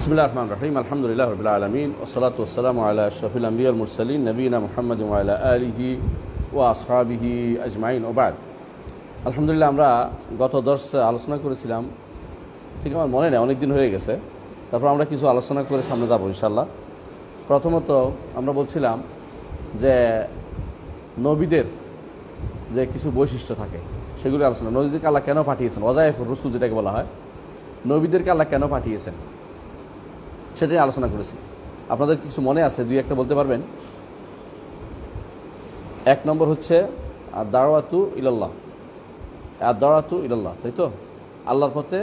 বিসমিল্লাহির রহমানির রহিম আলহামদুলিল্লাহি রাব্বিল আলামিন ওয়াসসালাতু ওয়াসসালামু আলা আশরাফিল আমবিয়া ওয়াল মুরসালিন নবিয়িনা মুহাম্মাদ ওয়া আলা আলিহি ওয়া আসহাবিহি আজমাইন ওয়া বাদ। আলহামদুলিল্লাহ, আমরা গত দর্শে আলোচনা করেছিলাম, ঠিক আমার মনে নেই, অনেক দিন হয়ে গেছে। তারপর আমরা কিছু আলোচনা করে সামনে যাবো ইনশাআল্লাহ। প্রথমত আমরা বলছিলাম যে নবীদের যে কিছু বৈশিষ্ট্য থাকে সেগুলি আলোচনা। নবীদেরকে আল্লাহ কেন পাঠিয়েছেন, ওয়াজাইফুর রসুল যেটাকে বলা হয়, নবীদেরকে আল্লাহ কেন পাঠিয়েছেন সেটাই আলোচনা করেছি। আপনাদের কিছু মনে আছে, দুই একটা বলতে পারবেন? এক নম্বর হচ্ছে দাওয়াতু ইলাল্লাহ, দাওয়াতু ইলাল্লাহ, তাই তো? আল্লাহর পথে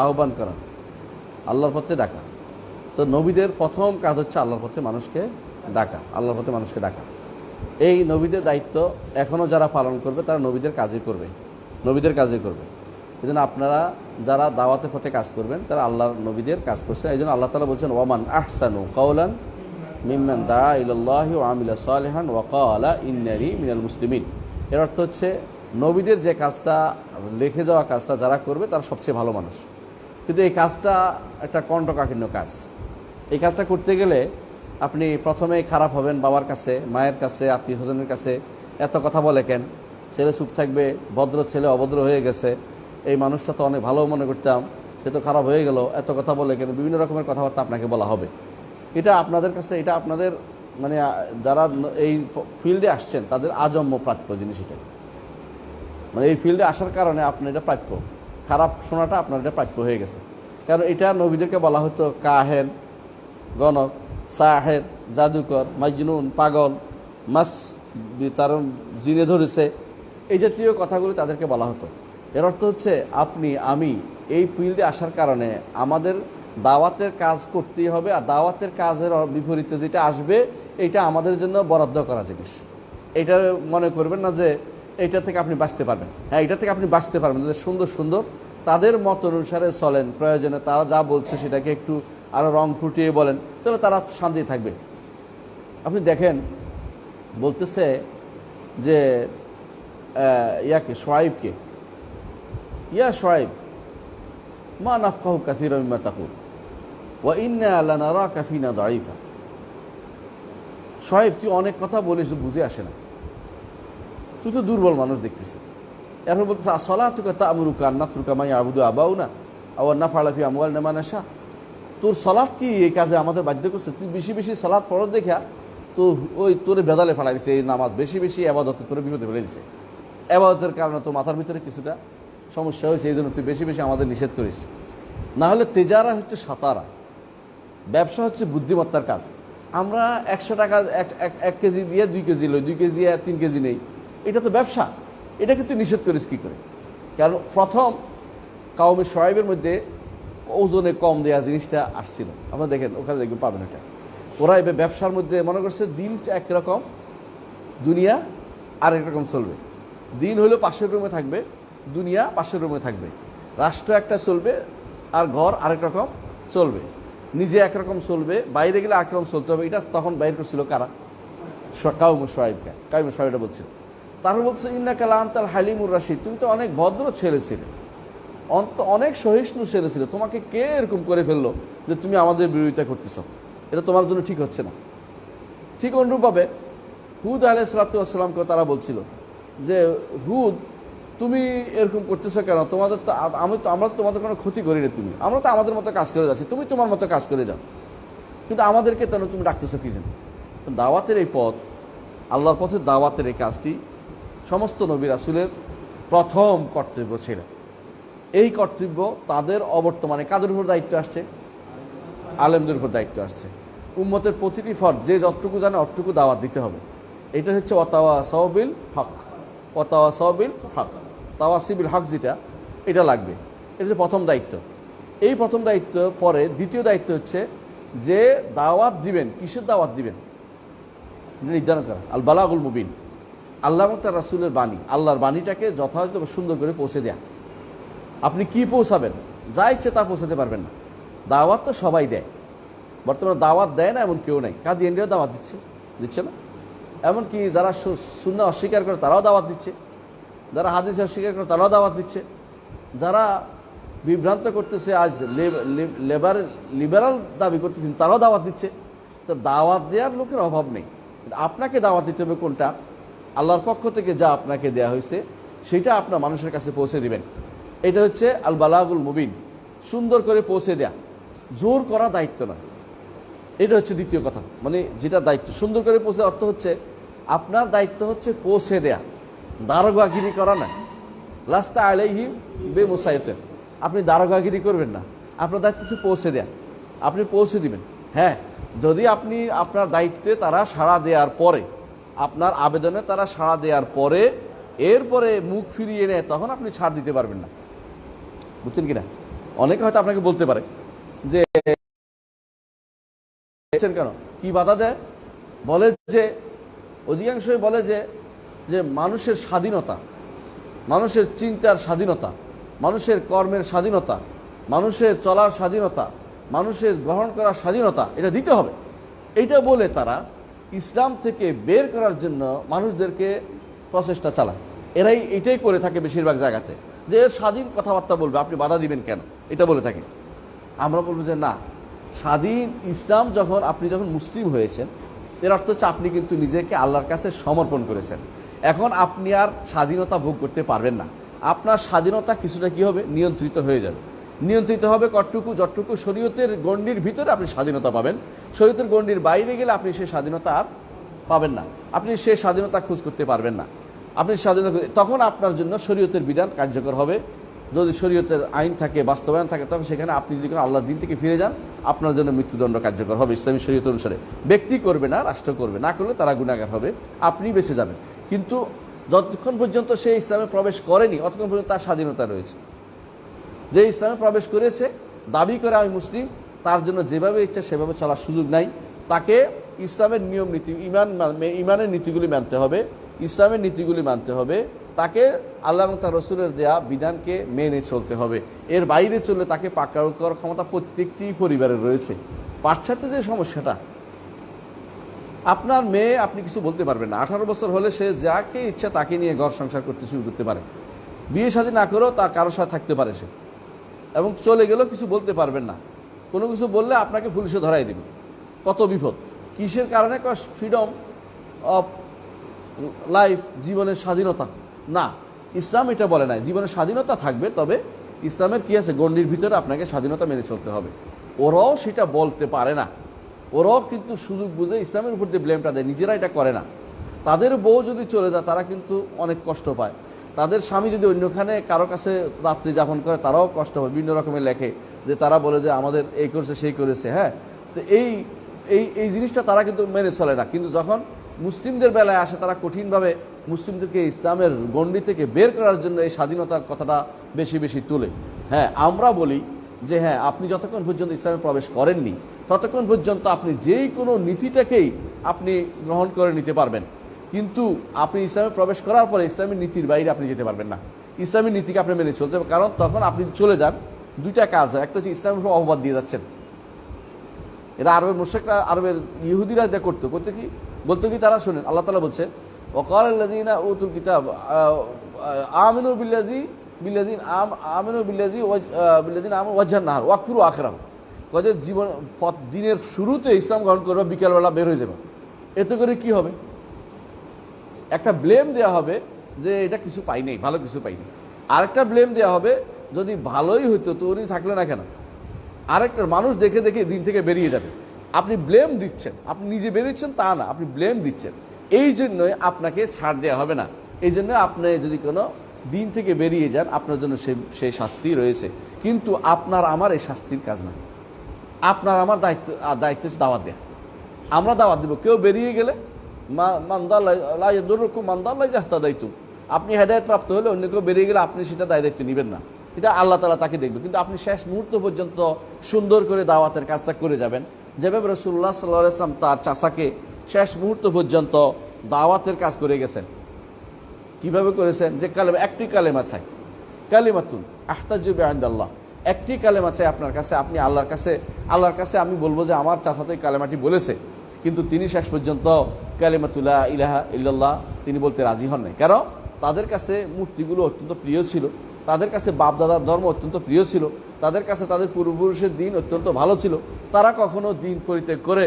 আহ্বান করা, আল্লাহর পথে ডাকা। তো নবীদের প্রথম কাজ হচ্ছে আল্লাহর পথে মানুষকে ডাকা, আল্লাহর পথে মানুষকে ডাকা। এই নবীদের দায়িত্ব এখনও যারা পালন করবে তারা নবীদের কাজই করবে, নবীদের কাজই করবে। এই জন্য আপনারা যারা দাওয়াতের পথে কাজ করবেন তারা আল্লাহর নবীদের কাজ করছেন। এই জন্য আল্লাহ তাআলা বলছেন ওয়ামান আহসানু কাওলান মিম্মান দাআ ইলাল্লাহি ওয়া আমিলা সালিহান ওয়া ক্বালা ইন্নানি মিনাল মুসলিমিন। এর অর্থ হচ্ছে নবীদের যে কাজটা, লিখে যাওয়া কাজটা যারা করবে তারা সবচেয়ে ভালো মানুষ। কিন্তু এই কাজটা একটা কণ্ঠকাঠিন্য কাজ। এই কাজটা করতে গেলে আপনি প্রথমেই খারাপ হবেন বাবার কাছে, মায়ের কাছে, আত্মীয় স্বজনের কাছে। এত কথা বলে কেন, ছেলে চুপ থাকবে, ভদ্র ছেলে অভদ্র হয়ে গেছে, এই মানুষটা তো অনেক ভালো মনে করতাম, সে তো খারাপ হয়ে গেল, এত কথা বলে কেন, বিভিন্ন রকমের কথাবার্তা আপনাকে বলা হবে। এটা আপনাদের কাছে, এটা আপনাদের মানে যারা এই ফিল্ডে আসছেন তাদের আজন্ম প্রাপ্য জিনিস। এটা মানে এই ফিল্ডে আসার কারণে আপনার এটা প্রাপ্য, খারাপ শোনাটা আপনার এটা প্রাপ্য হয়ে গেছে। কারণ এটা নবীদেরকে বলা হতো কাহেন, গণক, সাহের, জাদুকর, মাজনুন, পাগল, মাস তার জিনে ধরেছে, এই জাতীয় কথাগুলি তাদেরকে বলা হতো। এর অর্থ হচ্ছে আপনি আমি এই ফিল্ডে আসার কারণে আমাদের দাওয়াতের কাজ করতেই হবে, আর দাওয়াতের কাজের বিপরীতে যেটা আসবে এটা আমাদের জন্য বরাদ্দ করা জিনিস। এটা মনে করবেন না যে এইটা থেকে আপনি বাঁচতে পারবেন। হ্যাঁ, এটা থেকে আপনি বাঁচতে পারবেন যদি সুন্দর সুন্দর তাদের মত অনুসারে চলেন, প্রয়োজনে তারা যা বলছে সেটাকে একটু আরও রং ফুটিয়ে বলেন, তাহলে তারা শান্তি থাকবে। আপনি দেখেন, বলতেছে যে ইয়াকে শোয়াইবকে, ইয়া শোয়াইব মা নাফকাহু কাসীরাম মিম্মা তাকুল ওয়া ইন্না লানারাকা ফীনা দাঈফা। শোয়াইব, তুই অনেক কথা বলিস, বুঝে আসে না, তুই তো দুর্বল মানুষ দেখতেছি। এরপর বলতেছে আসসালাতুকা তা'মুরুকা আন নাতরুকা মা ইয়াবুদু আবাউনা আও নাফআলা ফি আমওয়ালিনা মা নাশা। তোর সালাত কি এই কাজে আমাদের বাধ্য করছে? তুই বেশি বেশি সালাত পড়ো দেখা তো ওই তোরে বেদালে ফেলা দিছে, এই নামাজ বেশি বেশি আবাদতে তোরে বিপদে ফেলে দিছে। আবাদতের কারণে তোর মাথার ভিতরে কিছুটা সমস্যা হয়েছে, এই জন্য তুই বেশি বেশি আমাদের নিষেধ করিস। না হলে তেজারা হচ্ছে সাতারা, ব্যবসা হচ্ছে বুদ্ধিমত্তার কাজ। আমরা 100 টাকা 1 কেজি দিয়ে 2 কেজি লই, 2 কেজি দিয়ে 3 কেজি নেই, এটা তো ব্যবসা। এটাকে তুই নিষেধ করিস কী করে? কারণ প্রথম কাউমে শোয়াইবের মধ্যে ওজনে কম দেওয়া জিনিসটা আসছিল। আপনারা দেখেন, ওখানে দেখবেন পাবেন এটা। ওরা এবার ব্যবসার মধ্যে মনে করছে দিন একরকম, দুনিয়া আরেক রকম চলবে। দিন হলো 500 রুমে থাকবে, দুনিয়া 500 রুমে থাকবে। রাষ্ট্র একটা চলবে আর ঘর আরেক রকম চলবে। নিজে একরকম চলবে, বাইরে গেলে একরকম চলতে হবে। এটা তখন বাইর করছিল কারা? কাউমে শোয়াইবকে, কাউমে শোয়াইবটা বলছিল। তারপর বলছে ইন্নাকা লাআনতাল হালিমুর রাশিদ, তুমি তো অনেক ভদ্র ছেলে ছিলে, অনেক সহিষ্ণু ছেলে ছিল, তোমাকে কে এরকম করে ফেললো যে তুমি আমাদের বিরোধিতা করতেছ? এটা তোমার জন্য ঠিক হচ্ছে না। ঠিক অনুরূপভাবে হুদ আলাইহিস সালাতু ওয়াস সালামকে তারা বলছিল যে হুদ, তুমি এরকম করতেছো কেন? তোমাদের তো আমরা তোমাদের কোনো ক্ষতি করি না, আমরা তো আমাদের মতো কাজ করে যাচ্ছি, তুমি তোমার মতো কাজ করে যাও, কিন্তু আমাদেরকে কেন তুমি ডাকতেছো কি জন্য? দাওয়াতের এই পথ, আল্লাহর পথে দাওয়াতের এই কাজটি সমস্ত নবী রাসূলের প্রথম কর্তব্য ছিল। এই কর্তব্য তাদের অবর্তমানে কাদের উপর দায়িত্ব আসছে? আলেমদের উপর দায়িত্ব আসছে। উম্মতের প্রতিটি ফরজ যে যতটুকু জানে অতটুকু দাওয়াত দিতে হবে। এটা হচ্ছে ওয়াতাওয়াসাউ বিল হক, ওয়াতাওয়াসাউ বিল হক, তাওয়াসি বিল হক, যেটা এটা লাগবে। এটা হচ্ছে প্রথম দায়িত্ব। এই প্রথম দায়িত্ব পরে দ্বিতীয় দায়িত্ব হচ্ছে যে দাওয়াত দিবেন, কিসের দাওয়াত দিবেন নির্ধারণ করা। আল বালাগুল মুবিন, আল্লাহ এবং তার রাসূলের বাণী, আল্লাহর বাণীটাকে যথাযথ সুন্দর করে পৌঁছে দেয়া। আপনি কি পৌঁছাবেন? যা ইচ্ছে তা পৌঁছাতে পারবেন না। দাওয়াত তো সবাই দেয়, বর্তমানে দাওয়াত দেয় না এমন কেউ নেই। কাদিয়ানীরাও দাওয়াত দিচ্ছে না? এমনকি যারা সুন্নাহ অস্বীকার করে তারাও দাওয়াত দিচ্ছে, যারা হাদিস অস্বীকার করে তারাও দাওয়াত দিচ্ছে, যারা বিভ্রান্ত করতেছে, আজ লিবারাল দাবি করতেছেন, তারাও দাওয়াত দিচ্ছে। তো দাওয়াত দেওয়ার লোকের অভাব নেই, আপনাকে দাওয়াত দিতে হবে কোনটা? আল্লাহর পক্ষ থেকে যা আপনাকে দেয়া হয়েছে সেটা আপনার মানুষের কাছে পৌঁছে দিবেন। এটা হচ্ছে আল বালাগুল মুবিন, সুন্দর করে পৌঁছে দেয়া, জোর করা দায়িত্ব না। এটা হচ্ছে দ্বিতীয় কথা, মানে যেটা দায়িত্ব সুন্দর করে পৌঁছে, অর্থ হচ্ছে আপনার দায়িত্ব হচ্ছে পৌঁছে দেয়া, দারোগাগিরি করা না। লাস্তা আলাইহিম বেমুসাইয়িতিন, আপনি দারোগাগিরি করবেন না, আপনার দায়িত্ব হচ্ছে পৌঁছে দেয়া, আপনি পৌঁছে দিবেন। হ্যাঁ, যদি আপনি আপনার দায়িত্বে তারা সাড়া দেওয়ার পরে, আপনার আবেদনে তারা সাড়া দেওয়ার পরে এরপরে মুখ ফিরিয়ে নেয়, তখন আপনি ছাড় দিতে পারবেন না। বুঝছেন কিনা? অনেকে হয়তো আপনাকে বলতে পারে যে কেন কি বাধা দেয়, বলে যে অধিকাংশই বলে যে মানুষের স্বাধীনতা, মানুষের চিন্তার স্বাধীনতা, মানুষের কর্মের স্বাধীনতা, মানুষের চলার স্বাধীনতা, মানুষের গ্রহণ করার স্বাধীনতা, এটা দিতে হবে। এইটা বলে তারা ইসলাম থেকে বের করার জন্য মানুষদেরকে প্রচেষ্টা চালায়। এরাই এটাই করে থাকে বেশিরভাগ জায়গাতে, যে স্বাধীন কথাবার্তা বলবে, আপনি বাধা দিবেন কেন, এটা বলে থাকে। আমরা বলবো যে না, স্বাধীন ইসলাম আপনি যখন মুসলিম হয়েছেন, এর অর্থ হচ্ছে আপনি কিন্তু নিজেকে আল্লাহর কাছে সমর্পণ করেছেন। এখন আপনি আর স্বাধীনতা ভোগ করতে পারবেন না, আপনার স্বাধীনতা কিছুটা কি হবে, নিয়ন্ত্রিত হয়ে যাবে। নিয়ন্ত্রিত হবে যতটুকু শরীয়তের গণ্ডির ভিতরে আপনি স্বাধীনতা পাবেন, শরীয়তের গণ্ডির বাইরে গেলে আপনি সেই স্বাধীনতা আর পাবেন না, আপনি সেই স্বাধীনতা খোঁজ করতে পারবেন না। আপনি স্বাধীনতা, তখন আপনার জন্য শরীয়তের বিধান কার্যকর হবে। যদি শরীয়তের আইন থাকে, বাস্তবায়ন থাকে, তখন সেখানে আপনি যদি কোনো আল্লাহর দিন থেকে ফিরে যান, আপনার জন্য মৃত্যুদণ্ড কার্যকর হবে ইসলামী শরীয়ত অনুসারে। ব্যক্তি করবে না, রাষ্ট্র করবে না, করলে তারা গুনাহগার হবে, আপনি বেঁচে যাবেন। কিন্তু যতক্ষণ পর্যন্ত সে ইসলামে প্রবেশ করেনি, ততক্ষণ পর্যন্ত তার স্বাধীনতা রয়েছে। যে ইসলামে প্রবেশ করেছে, দাবি করে আমি মুসলিম, তার জন্য যেভাবে ইচ্ছা সেভাবে চলার সুযোগ নাই। তাকে ইসলামের নিয়ম নীতি, ইমানের নীতিগুলি মানতে হবে, ইসলামের নীতিগুলি মানতে হবে, তাকে আল্লাহ এবং তার রসুলের দেয়া বিধানকে মেনে চলতে হবে। এর বাইরে চললে তাকে পাকড়াও করার ক্ষমতা প্রত্যেকটি পরিবারের রয়েছে। পাশ্চাত্যে যে সমস্যাটা, আপনার মেয়ে আপনি কিছু বলতে পারবেন না, 18 বছর হলে সে যাকে ইচ্ছা তাকে নিয়ে ঘর সংসার করতে শুরু করতে পারে, বিয়ে শাদী না করেও তা কারোর সাথে থাকতে পারে সে, এবং চলে গেলেও কিছু বলতে পারবেন না। কোনো কিছু বললে আপনাকে পুলিশে ধরাই দেবে। কত বিপদ! কিসের কারণে? ফ্রিডম অফ লাইফ, জীবনের স্বাধীনতা। না, ইসলাম এটা বলে না। জীবনের স্বাধীনতা থাকবে, তবে ইসলামের কি আছে, গণ্ডির ভিতরে আপনাকে স্বাধীনতা মেনে চলতে হবে। ওরাও সেটা বলতে পারে না, ওরাও কিন্তু সুযোগ বুঝে ইসলামের উপর দিয়ে ব্লেমটা দেয়, নিজেরা এটা করে না। তাদের বউ যদি চলে যায়, তারা কিন্তু অনেক কষ্ট পায়। তাদের স্বামী যদি অন্যখানে কারো কাছে রাত্রি যাপন করে, তারাও কষ্ট হয়। বিভিন্ন রকমের লেখে যে তারা বলে যে আমাদের এই করেছে সেই করেছে। হ্যাঁ, তো এই জিনিসটা তারা কিন্তু মেনে চলে না। কিন্তু যখন মুসলিমদের বেলায় আসে, তারা কঠিনভাবে মুসলিমদেরকে ইসলামের গণ্ডি থেকে বের করার জন্য এই স্বাধীনতার কথাটা বেশি বেশি তুলে। হ্যাঁ, আমরা বলি যে হ্যাঁ, আপনি যতক্ষণ পর্যন্ত ইসলামে প্রবেশ করেননি, ততক্ষণ পর্যন্ত আপনি যেই কোনো নীতিটাকেই আপনি গ্রহণ করে নিতে পারবেন। কিন্তু আপনি ইসলামে প্রবেশ করার পরে ইসলামের নীতির বাইরে আপনি যেতে পারবেন না। ইসলামের নীতিকে আপনি মেনে চলতে হবে, কারণ তখন আপনি চলে যান, দুইটা কাজ হয়। একটা হচ্ছে ইসলামের উপর অপবাদ দিয়ে যাচ্ছেন। এরা আরবের মুশরিকরা, আরবের ইহুদিরা এটা করতে কি বলতো কি, তারা শুনেন, আল্লাহ তাআলা বলছে ওয়াকাল আল্লাযীনা উতুল কিতাব আমিনু বিল্লাযী ওয়াজহান নাহার ওয়াকফুরু আখিরাহ। কয়ে জীবন দিনের শুরুতে ইসলাম গ্রহণ করবে, বিকেলবেলা বের হয়ে যাবে। এতে করে কি হবে? একটা ব্লেম দেওয়া হবে যে এটা কিছু পাইনি, ভালো কিছু পাইনি। আরেকটা ব্লেম দেওয়া হবে, যদি ভালোই হইতো তো উনি থাকলে না কেন। আরেকটা মানুষ দেখে দেখে দিন থেকে বেরিয়ে যাবে। আপনি ব্লেম দিচ্ছেন, আপনি নিজে বেরিয়েছেন তা না, আপনি ব্লেম দিচ্ছেন। এই জন্যই আপনাকে ছাড় দেওয়া হবে না। এই জন্য আপনি যদি কোনো দিন থেকে বেরিয়ে যান, আপনার জন্য সেই শাস্তি রয়েছে। কিন্তু আপনার আমার এই শাস্তির কাজ না। আপনার আমার দায়িত্ব হচ্ছে দাওয়াত দেয়া। আমরা দাওয়াত দিব। কেউ বেরিয়ে গেলে আপনি হেদায়েত প্রাপ্ত হলে, অন্য কেউ বেরিয়ে গেলে আপনি সেটা দায়িত্ব নেবেন না, এটা আল্লাহ তাআলা তাকে দেখবে। কিন্তু আপনি শেষ মুহূর্ত পর্যন্ত সুন্দর করে দাওয়াতের কাজটা করে যাবেন, যেভাবে রাসূলুল্লাহ সাল্লাল্লাহু আলাইহি ওয়াসাল্লাম তার চাচাকে শেষ মুহূর্ত পর্যন্ত দাওয়াতের কাজ করে গেছেন। কিভাবে করেছেন? যে একটি কালেমা চাই, কালিমাতুন আহতাজু বিইনদাল্লাহ, একটি কালেমা চাই আপনার কাছে, আপনি আল্লাহর কাছে আমি বলবো যে আমার চাচা তো এই কালেমাটি বলেছে, কিন্তু তিনি শেষ পর্যন্ত কালিমাতুল লা ইলাহা ইল্লাল্লাহ তিনি বলতে রাজি হন নাই। কারণ তাদের কাছে মূর্তিগুলো অত্যন্ত প্রিয় ছিল, তাদের কাছে বাপ দাদার ধর্ম অত্যন্ত প্রিয় ছিল, তাদের কাছে তাদের পূর্বপুরুষের দিন অত্যন্ত ভালো ছিল, তারা কখনো দিন পরিত্যাগ করে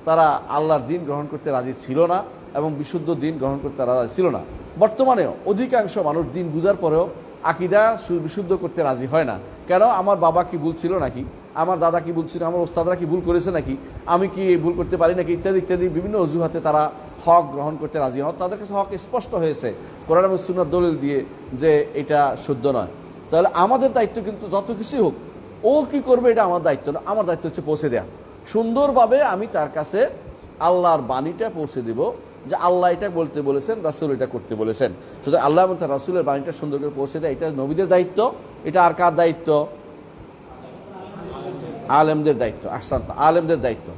তারা আল্লাহর দিন গ্রহণ করতে রাজি ছিল না এবং বিশুদ্ধ দিন গ্রহণ করতে রাজি ছিল না। বর্তমানেও অধিকাংশ মানুষ দিন বুঝার পরেও আকিদা বিশুদ্ধ করতে রাজি হয় না। কেন? আমার বাবা কি ভুল ছিল নাকি, আমার দাদা কি ভুল ছিল, আমার ওস্তাদরা কি ভুল করেছে নাকি, আমি কি ভুল করতে পারি নাকি, ইত্যাদি ইত্যাদি বিভিন্ন অজুহাতে তারা হক গ্রহণ করতে রাজি হন। তাদের কাছে হক স্পষ্ট হয়েছে কোরআন এবং সুন্নাহর দলিল দিয়ে যে এটা শুদ্ধ নয়। তাহলে আমাদের দায়িত্ব কিন্তু যত কিছুই হোক, ও কি করবে এটা আমার দায়িত্ব না, আমার দায়িত্ব হচ্ছে পৌঁছে দেয়া। সুন্দরভাবে আমি তার কাছে আল্লাহর বাণীটা পৌঁছে দেব যে আল্লাহ এটা বলতে বলেছেন, রাসূল এটা করতে বলেছেন। সুতরাং আল্লাহ এবং তার রাসূলের বাণীটা সুন্দর করে পৌঁছে দেয়, এটা নবীদের দায়িত্ব। এটা আর কার দায়িত্ব? আলেমদের দায়িত্ব। আহসান্ত, আলেমদের দায়িত্ব।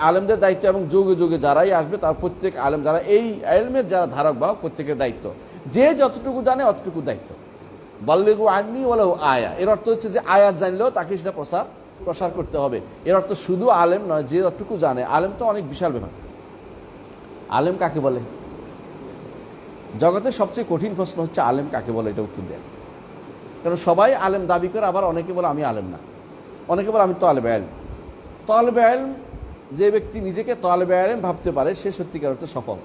আলেমদের দায়িত্ব এবং যুগে যুগে যারাই আসবে তার প্রত্যেক আলেম, যারা এই ইলমের যারা ধারক বাহক, প্রত্যেকের দায়িত্ব। যে যতটুকু জানে অতটুকু দায়িত্ব। বাল্লিগু আন্নী ওয়ালাউ আয়া, এর অর্থ হচ্ছে যে আয়াত জানলেও তাকে সেটা প্রসার করতে হবে। এর অর্থ শুধু আলেম নয়, যে যতটুকু জানে। আলেম তো অনেক বিশাল ব্যাপার। আলেম কাকে বলে? জগতের সবচেয়ে কঠিন প্রশ্ন হচ্ছে আলেম কাকে বলে, এটা উত্তর দেয়। কারণ সবাই আলেম দাবি করে, আবার অনেকে বলে আমি আলেম না, অনেকে বলে আমি তালেবে ইলম। তালেবে ইলম, যে ব্যক্তি নিজেকে তালেবে ইলম ভাবতে পারে সে সত্যিকার অর্থে সফল।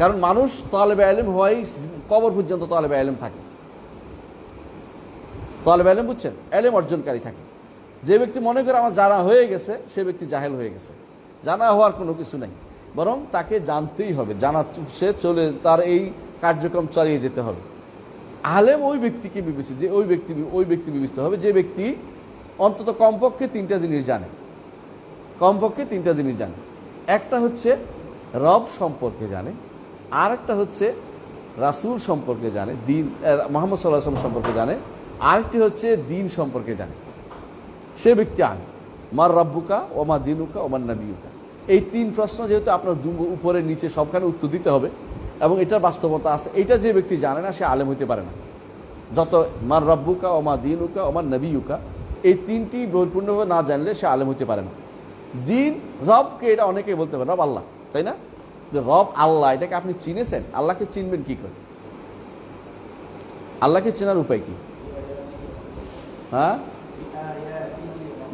কারণ মানুষ তালেবে ইলম হওয়াই কবর পর্যন্ত তালেবে ইলম থাকে। তালেবে ইলম বুঝছেন, ইলম অর্জনকারী থাকে। যে ব্যক্তি মনে করে আমার জানা হয়ে গেছে, সে ব্যক্তি জাহেল হয়ে গেছে। জানা হওয়ার কোনো কিছু নাই, বরং তাকে জানতেই হবে, জানা সে চলে তার এই কার্যক্রম চালিয়ে যেতে হবে। আলেম ওই ব্যক্তিকে বিবেচিত, যে ওই ব্যক্তি বিবেচিত হবে যে ব্যক্তি অন্তত কমপক্ষে তিনটা জিনিস জানে। কমপক্ষে তিনটা জিনিস জানে। একটা হচ্ছে রব সম্পর্কে জানে, আর একটা হচ্ছে রাসূল সম্পর্কে জানে, দিন মুহাম্মদ সাল্লাল্লাহু আলাইহি ওয়াসাল্লাম সম্পর্কে জানে, আরেকটি হচ্ছে দিন সম্পর্কে জানে। সে ব্যক্তি আলেম। মার রাব্বুকা ওমা দিনুকা ওমান নাবিয়ুকা, এই তিন প্রশ্ন যেহেতু আপনার উপরে নিচে সবখানে উত্তর দিতে হবে এবং এটার বাস্তবতা আছে, এইটা যে ব্যক্তি জানে না সে আলেম হইতে পারে না। যত মার রাব্বুকা ওমা দিনুকা ওমান নাবিয়ুকা, এই তিনটি পরিপূর্ণভাবে না জানলে সে আলেম হইতে পারে না। দিন, রবকে এটা অনেকেই বলতে পারে, রব আল্লাহ, তাই না? যে রব আল্লাহ, এটাকে আপনি চিনেছেন? আল্লাহকে চিনবেন কি করে? আল্লাহকে চেনার উপায় কি? হ্যাঁ,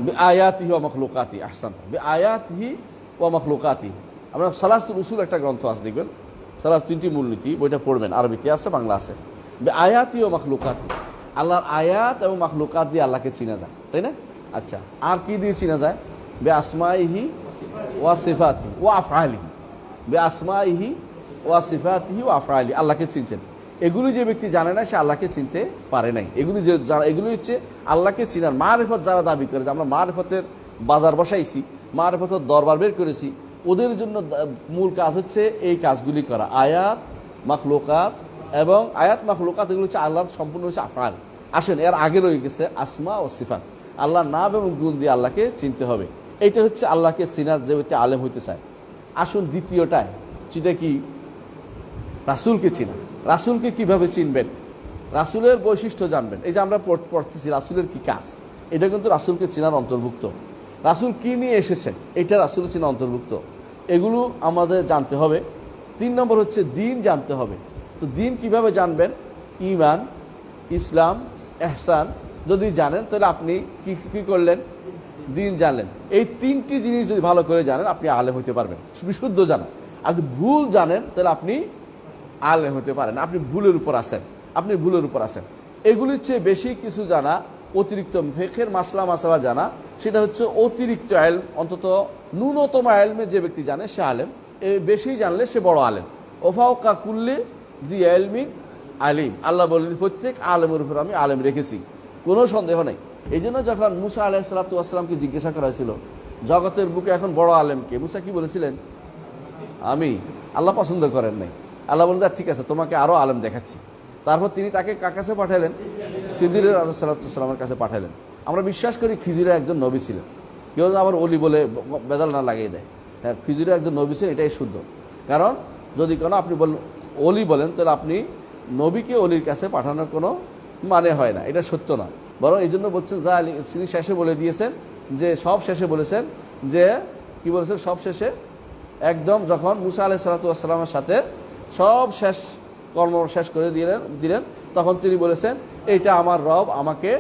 বিআয়াতিহি ওয়া মাখলুকাতি। আহসানতা, বিআয়াতিহি ওয়া মাখলুকাতি। আমরা সালাসতুল উসুল একটা গ্রন্থ আছে, দেখবেন সালাস, তিনটি মূলনীতি, বইটা পড়বেন, আরবিতে আছে, বাংলা আছে। বিআয়াতিহি ওয়া মাখলুকাতি, আল্লাহর আয়াত এবং মাখলুকাত দিয়ে আল্লাহকে চিনা যায়, তাই না? আচ্ছা, আর কি দিয়ে চিনা যায়? বিআসমাইহি ওয়া সিফাতিহি ওয়া আফআলিহি। বিআসমাইহি ওয়া সিফাতিহি ওয়া আফআলিহি, আল্লাহকে চিনছেন। এগুলি যে ব্যক্তি জানে না সে আল্লাহকে চিনতে পারে নাই। এগুলি হচ্ছে আল্লাহকে চিনার মারিফত। যারা দাবি করে যে আমরা মারিফতের বাজার বসাইছি, মারিফতের দরবার বের করেছি, ওদের জন্য মূল কাজ হচ্ছে এই কাজগুলি করা। আয়াত, মাখলুকাত এবং আয়াত মাখলুকাত, এগুলো হচ্ছে আল্লাহর সম্পূর্ণ হচ্ছে আফআল। আসেন, এর আগে রয়ে গেছে আসমা ও সিফাত। আল্লাহর নাম এবং গুণ দিয়ে আল্লাহকে চিনতে হবে। এইটা হচ্ছে আল্লাহকে চিনার যে ব্যক্তি আলেম হইতে চায়। আসুন দ্বিতীয়টায়, সেটা কি? রাসূলকে চিনা। রাসূলকে কিভাবে চিনবেন? রাসূলের বৈশিষ্ট্য জানবেন। এই যে আমরা পড়তেছি রাসূলের কি কাজ, এটা কিন্তু রাসূলকে চেনার অন্তর্ভুক্ত। রাসূল কি নিয়ে এসেছেন, এটা রাসূলের চেনা অন্তর্ভুক্ত। এগুলো আমাদের জানতে হবে। 3 নম্বর হচ্ছে দিন জানতে হবে। তো দিন কিভাবে জানবেন? ঈমান, ইসলাম, ইহসান যদি জানেন তাহলে আপনি কি করলেন? দিন জানলেন। এই 3টি জিনিস যদি ভালো করে জানেন আপনি আলেম হতে পারবেন, বিশুদ্ধ জানা। আর যদি ভুল জানেন তাহলে আপনি আলেম হতে পারেন। আপনি ভুলের উপর আছেন। এগুলির চেয়ে বেশি কিছু জানা, অতিরিক্ত ফিকহের মাসলা জানা, সেটা হচ্ছে অতিরিক্ত ইলম। অন্তত ন্যূনতম ইলমে যে ব্যক্তি জানে সে আলেম। বেশি জানলে সে বড় আলেম। ওফাওকা কুল্লি দি ইলমিন আলিম, আল্লাহ বলেন প্রত্যেক আলেমের উপর আমি আলেম রেখেছি, কোনো সন্দেহ নেই। এই জন্য যখন মুসা আলাইহিস সালাতু ওয়াস সালামকে জিজ্ঞাসা করা হয়েছিল জগতের বুকে এখন বড় আলেমকে, মুসা কি বলেছিলেন? আমি। আল্লাহ পছন্দ করেন নাই। আল্লাহ বলেন ঠিক আছে, তোমাকে আরও আলেম দেখাচ্ছি। তারপর তিনি তাকে কার কাছে পাঠালেন? খিজির আলাইহিস সালামের কাছে পাঠালেন। আমরা বিশ্বাস করি খিজির একজন নবী ছিলেন। কেউ আবার অলি বলে বেদাল না লাগিয়ে দেয়। হ্যাঁ, খিজির একজন নবী ছিলেন, এটাই শুদ্ধ। কারণ যদি কোনো আপনি অলি বলেন তাহলে আপনি নবীকে অলির কাছে পাঠানোর কোনো মানে হয় না, এটা সত্য না। বরং এই জন্য বলছেন তিনি শেষে বলে দিয়েছেন যে সব শেষে বলেছেন যে কি বলেছেন? সব শেষে একদম যখন মুসা আলাইহিস সালাতু ওয়াস সালামের সাথে সব কর্ম শেষ করে দিলেন, তখন তিনি বলেছেন এটা আমার রব আমাকে